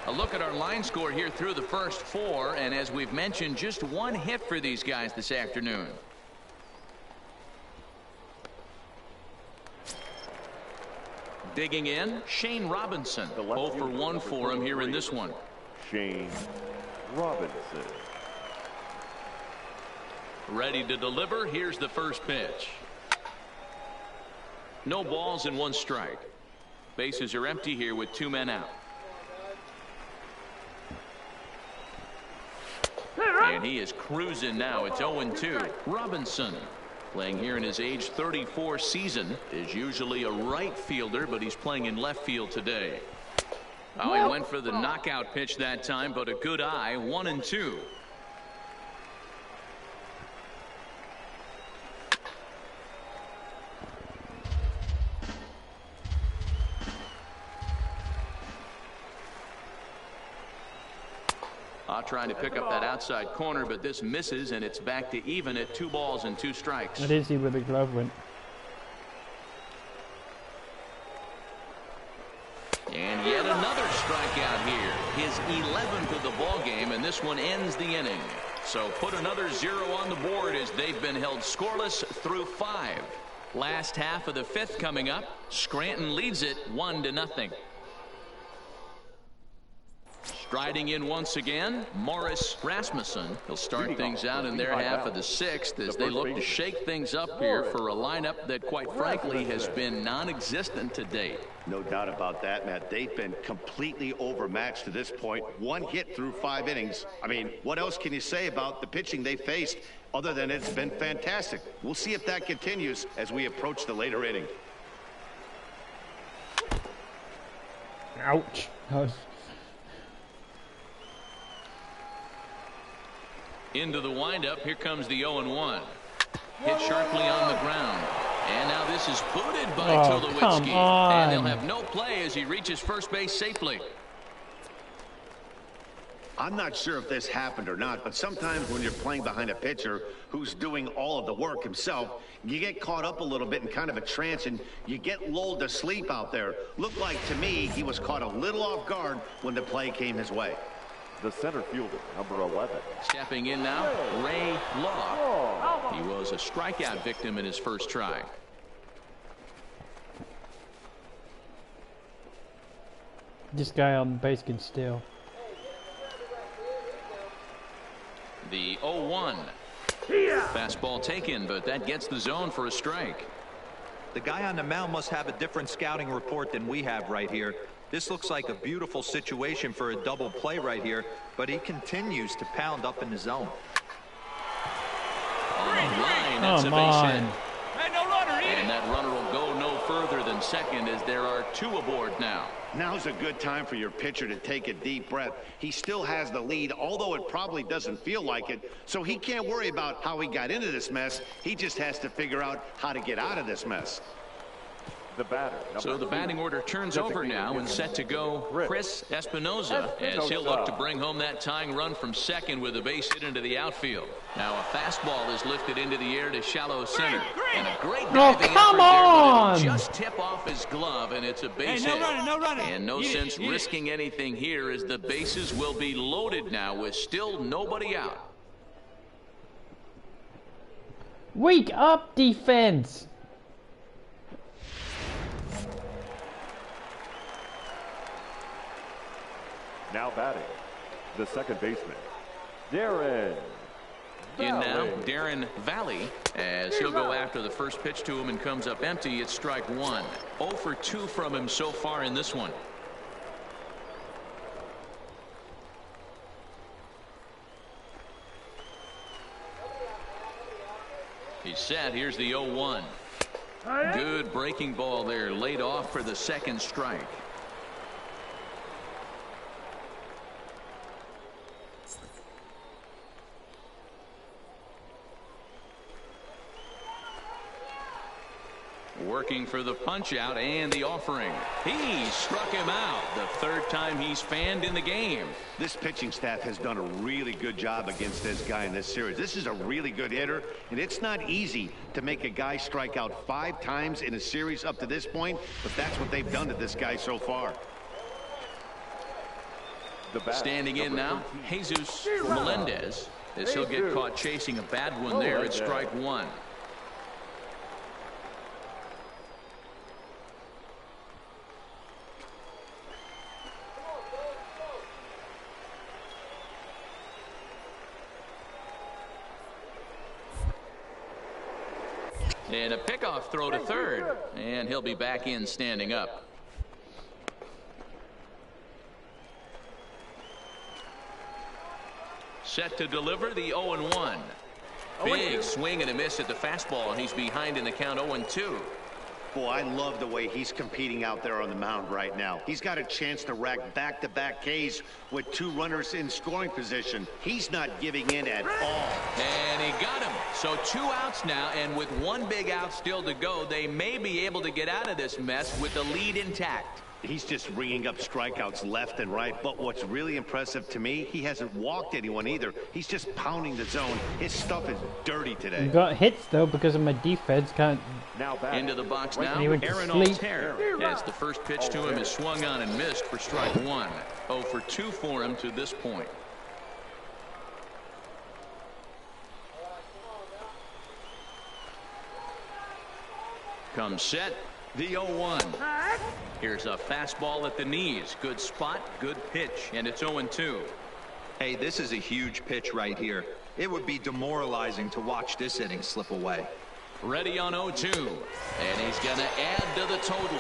S5: A look at our line score here through the first 4. And as we've mentioned, just 1 hit for these guys this afternoon. Digging in, Shane Robinson. 0 for 1 for him here in this one.
S6: Shane Robinson.
S5: Ready to deliver. Here's the first pitch. No balls and 1 strike. Bases are empty here with 2 men out. And he is cruising now. It's 0-2. Robinson, playing here in his age 34 season, is usually a right fielder, but he's playing in left field today. Oh, he went for the knockout pitch that time, but a good eye. 1-2. Trying to pick up that outside corner, but this misses, and it's back to even at 2 balls and 2 strikes.
S2: I did see where the glove went.
S5: And yet another strikeout here. His 11th of the ball game, and this one ends the inning. So put another 0 on the board as they've been held scoreless through 5. Last half of the 5th coming up. Scranton leads it 1-0. Striding in once again, Morris Rasmussen. He'll start things out in their half of the 6th as they look to shake things up here for a lineup that, quite frankly, has been non-existent to date.
S7: No doubt about that, Matt. They've been completely overmatched to this point. 1 hit through 5 innings. I mean, what else can you say about the pitching they faced other than it's been fantastic? We'll see if that continues as we approach the later inning.
S2: Ouch.
S5: Into the windup. Here comes the 0-1. Hit sharply on the ground. And now this is booted by Tulowitzki. And they'll have no play as he reaches first base safely.
S7: I'm not sure if this happened or not, but sometimes when you're playing behind a pitcher who's doing all of the work himself, you get caught up a little bit in kind of a trance and you get lulled to sleep out there. Looked like to me he was caught a little off guard when the play came his way.
S6: The center fielder, number 11.
S5: Stepping in now, Ray Law. He was a strikeout victim in his first try.
S2: This guy on base can steal.
S5: The 0-1. Fastball taken, but that gets the zone for a strike.
S9: The guy on the mound must have a different scouting report than we have right here. This looks like a beautiful situation for a double play right here, but he continues to pound up in the zone.
S5: On the line, that's a base hit. And that runner will go no further than second as there are 2 aboard now.
S7: Now's a good time for your pitcher to take a deep breath. He still has the lead, although it probably doesn't feel like it. So he can't worry about how he got into this mess. He just has to figure out how to get out of this mess.
S6: The batter.
S5: So the batting order turns over now and set to go Chris Espinoza as he'll look to bring home that tying run from second with a base hit into the outfield. Now a fastball is lifted into the air to shallow center. And a great diving effort
S2: come
S5: there,
S2: on!
S5: but it'll just tip off his glove and it's a base hit.
S8: No running.
S5: And no sense risking anything here as the bases will be loaded now with still nobody out.
S2: Wake up, defense!
S6: Now batting, the second baseman, Darren
S5: In now,
S6: Valley.
S5: Darren Valley, as he'll go after the first pitch to him and comes up empty. It's strike one. 0 for 2 from him so far in this one. He's set. Here's the 0-1. Good breaking ball there, laid off for the second strike. Working for the punch out and the offering. He struck him out. The third time he's fanned in the game.
S7: This pitching staff has done a really good job against this guy in this series. This is a really good hitter, and it's not easy to make a guy strike out 5 times in a series up to this point, but that's what they've done to this guy so far.
S6: The batter,
S5: Standing in
S6: number
S5: now,
S6: 13.
S5: Jesus Melendez, as he'll get caught chasing a bad one there at strike one. And a pickoff throw to third, and he'll be back in standing up. Set to deliver the 0-1. Big swing and a miss at the fastball, and he's behind in the count 0-2.
S7: Boy, I love the way he's competing out there on the mound right now. He's got a chance to rack back-to-back Ks with 2 runners in scoring position. He's not giving in at all.
S5: And he got him. So 2 outs now, and with 1 big out still to go, they may be able to get out of this mess with the lead intact.
S7: He's just ringing up strikeouts left and right. But what's really impressive to me, he hasn't walked anyone either. He's just pounding the zone. His stuff is dirty today.
S2: Got hits though because of my defense. Can't.
S6: Now batting.
S5: Into the box now,
S2: he went to
S5: Aaron
S2: sleep.
S5: Altair, as the first pitch to him is swung on and missed for strike one. 0 for 2 for him to this point. Comes set, the 0-1. Here's a fastball at the knees. Good spot, good pitch, and it's 0-2.
S9: Hey, this is a huge pitch right here. It would be demoralizing to watch this inning slip away.
S5: Ready on 0-2, and he's going to add to the total.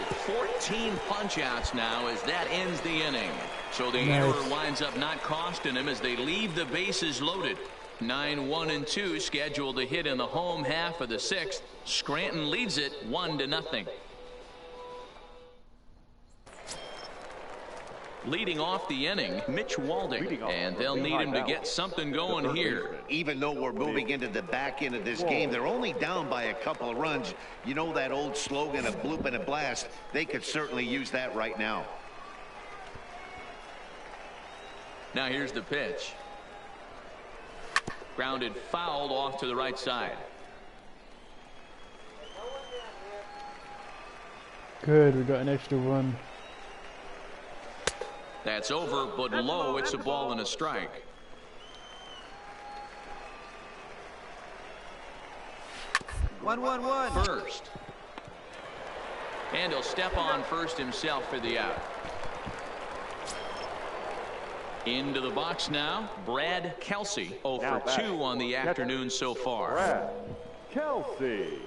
S5: 14 punch-outs now as that ends the inning. So the error winds up not costing him as they leave the bases loaded. 9-1-2 scheduled to hit in the home half of the 6th. Scranton leads it 1-0. Leading off the inning, Mitch Walding, and they'll need him to get something going here.
S7: Even though we're moving into the back end of this game, they're only down by a couple of runs. You know that old slogan, a bloop and a blast? They could certainly use that right now.
S5: Now here's the pitch. Grounded foul off to the right side.
S2: Good, we got an extra run.
S5: That's over, but low. It's a ball and a strike.
S9: One.
S5: First. And he'll step on first himself for the out. Into the box now, Brad Kelsey. 0 for 2 on the afternoon so far.
S6: Brad Kelsey.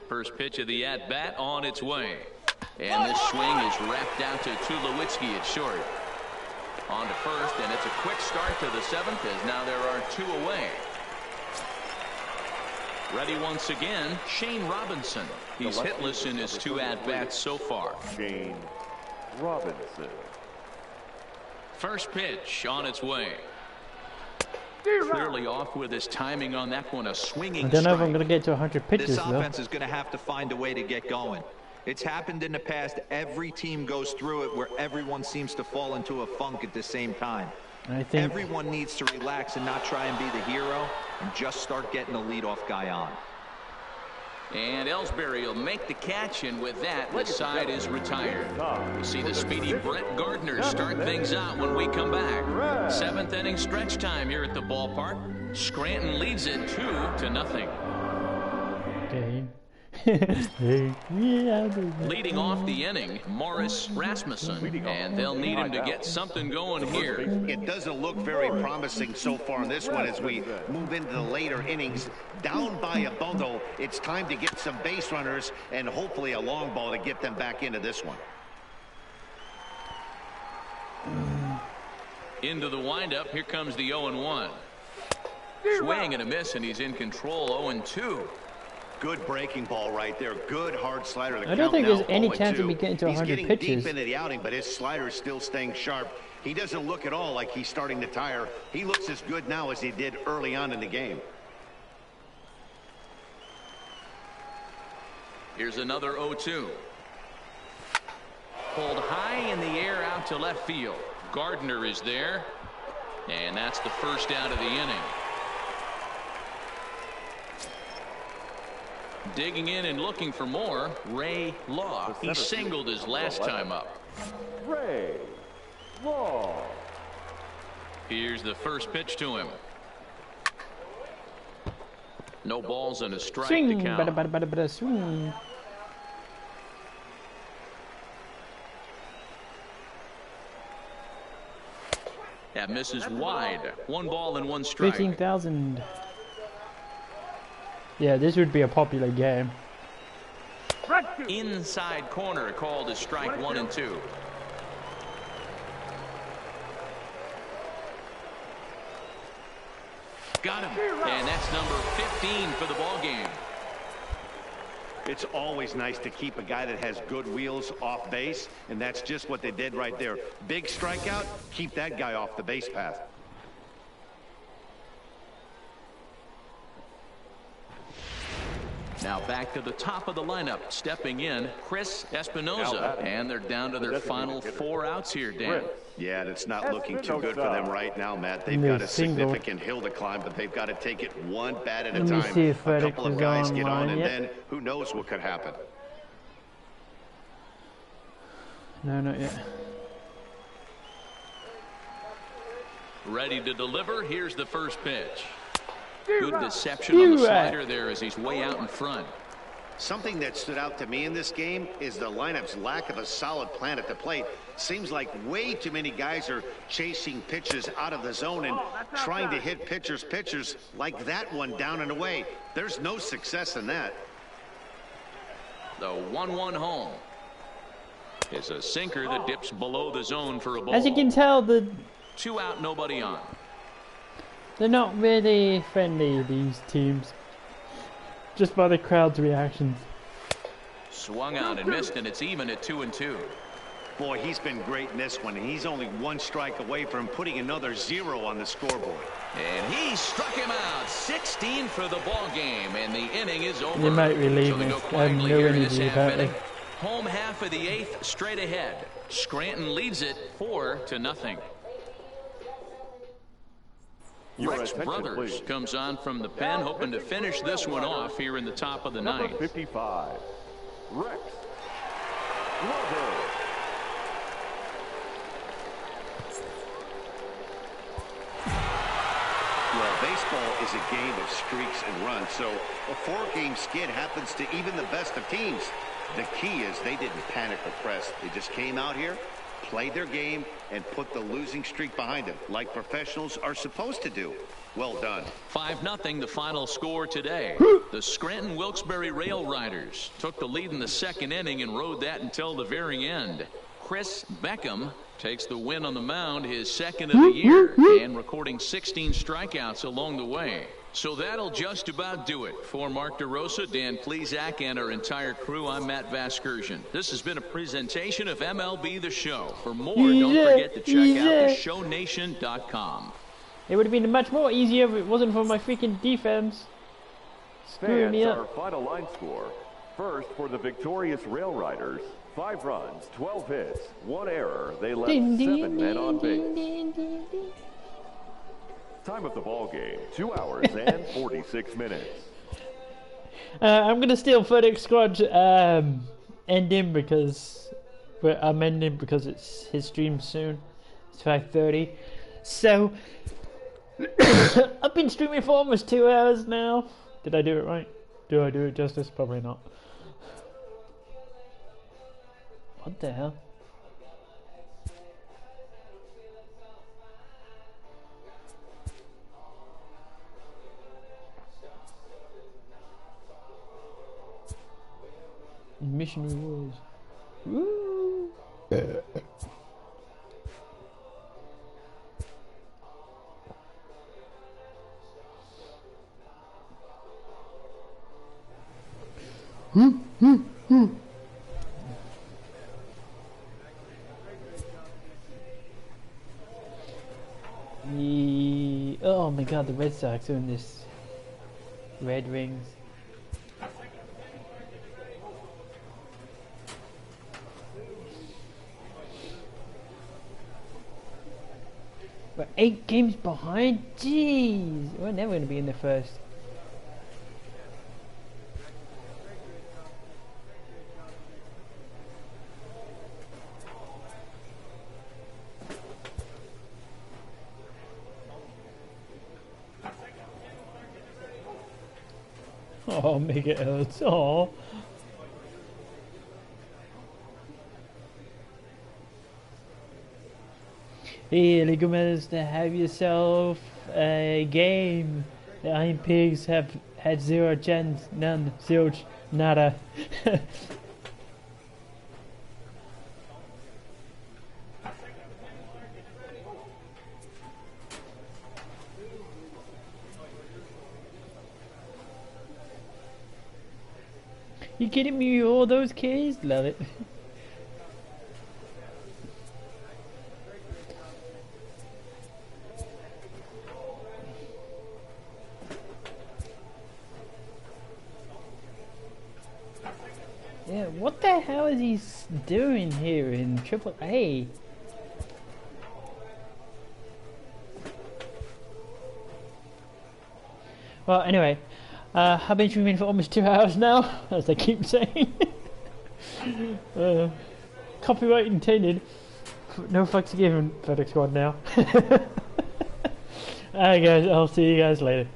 S5: First pitch of the at-bat on its way. And this swing is wrapped out to Tulowitzki at short. On to first, and it's a quick start to the 7th as now there are 2 away. Ready once again, Shane Robinson. He's hitless in his 2 at-bats so far.
S6: Shane Robinson.
S5: First pitch on its way. Clearly off with his timing on that one, a swinging
S2: I don't know if I'm
S5: strike.
S2: going to get to 100 pitches,
S9: This
S2: though.
S9: offense is going to have to find a way to get going. It's happened in the past. Every team goes through it where everyone seems to fall into a funk at the same time.
S2: I think
S9: Everyone needs to relax and not try and be the hero and just start getting the leadoff guy on.
S5: And Ellsbury will make the catch, and with that, the side is retired. We see the speedy Brett Gardner start things out when we come back. 7th inning stretch time here at the ballpark. Scranton leads it 2-0.
S2: okay.
S5: Leading off the inning, Morris Rasmussen, and they'll need him to get something going here.
S7: It doesn't look very promising so far in this one as we move into the later innings. Down by a bundle, it's time to get some base runners and hopefully a long ball to get them back into this one.
S5: Into the windup, here comes the 0-1. Swing and a miss, and he's in control, 0-2.
S7: Good breaking ball right there. Good hard slider.
S2: I don't think there's any chance of me getting to 100
S7: pitches. He's
S2: pitches.
S7: getting deep into the outing, but his slider is still staying sharp. He doesn't look at all like he's starting to tire. He looks as good now as he did early on in the game.
S5: Here's another 0-2. Pulled high in the air out to left field. Gardner is there, and that's the first out of the inning. Digging in and looking for more, Ray Law. He singled his last time up.
S6: Ray Law.
S5: Here's the first pitch to him. No balls and a strike
S2: Swing,
S5: to count.
S2: bada, swing.
S5: That misses wide. 1 ball and 1 strike.
S2: 15,000. Yeah, this would be a popular game.
S5: Inside corner called as strike 1 and 2. Got him. And that's number 15 for the ball game.
S7: It's always nice to keep a guy that has good wheels off base, and that's just what they did right there. Big strikeout, keep that guy off the base path.
S5: Now back to the top of the lineup, stepping in, Chris Espinoza, and they're down to their final 4 outs here, Dan.
S7: Yeah, and it's not looking too good for them right now, Matt. They've got a significant hill to climb, but they've got to take it one bat at a time.
S2: Let me see if
S7: A
S2: FedEx
S7: couple of
S2: is
S7: guys get on, and
S2: online
S7: then who knows what could happen.
S2: No, not yet.
S5: Ready to deliver. Here's the first pitch. Good deception on the slider there as he's way out in front.
S7: Something that stood out to me in this game is the lineup's lack of a solid plan at the plate. Seems like way too many guys are chasing pitches out of the zone and trying to hit pitchers like that one down and away. There's no success in that.
S5: The 1-1 home. It's a sinker that dips below the zone for a ball.
S2: As you can tell,
S5: 2 out, nobody on.
S2: they're not really friendly, these teams. Just by the crowd's reactions.
S5: Swung out and missed, and it's even at 2-2.
S7: Boy, he's been great in this one. He's only 1 strike away from putting another 0 on the scoreboard.
S5: And he struck him out. 16 for the ball game, and the inning is over.
S2: You might relieve
S5: So they
S2: me.
S5: go
S2: I have
S5: quietly
S2: no
S5: here in this
S2: energy
S5: half
S2: about
S5: inning.
S2: it.
S5: Home half of the 8th, straight ahead. Scranton leads it 4-0. Rex Brothers comes on from the pen, hoping to finish this one off here in the top of the 9th.
S6: 55, Rex Brothers.
S7: Well, baseball is a game of streaks and runs, so a 4-game skid happens to even the best of teams. The key is they didn't panic or press. They just came out here, played their game, and put the losing streak behind them, like professionals are supposed to do. Well done.
S5: 5-0 the final score today. The Scranton Wilkes-Barre Rail Riders took the lead in the 2nd inning and rode that until the very end. Chris Beckham takes the win on the mound, his 2nd of the year, and recording 16 strikeouts along the way. So that'll just about do it. For Mark DeRosa, Dan Plesac, and our entire crew, I'm Matt Vasgersian. This has been a presentation of MLB The Show. For more, don't forget to check out theshownation.com.
S2: It would have been much more easier if it wasn't for my freaking defense. Screwing me
S6: Fans, our
S2: up.
S6: final line score. First for the victorious Rail Riders. 5 runs, 12 hits, 1 error. They left 7 men on base. Time of the ball game, 2 hours and 46 minutes.
S2: I'm gonna steal FedEx Squad ending because I'm ending because it's his stream soon. It's 5:30. So I've been streaming for almost 2 hours now. Did I do it right? Do I do it justice? Probably not. What the hell? Mission rewards. Woo! Oh my god, the Red Sox are in this. Red Wings. We're 8 games behind? Jeez! We're never going to be in the first. Oh, make it hurt. Oh. Hey, Lego Master, have yourself a game. The Iron Pigs have had 0 chance, none, zilch, nada. You kidding me? All those kids? Love it. Yeah, what the hell is he doing here in AAA? Well, anyway, I've been streaming for almost 2 hours now, as I keep saying. Copyright intended. No fucks given, FedEx Squad now. Alright guys, I'll see you guys later.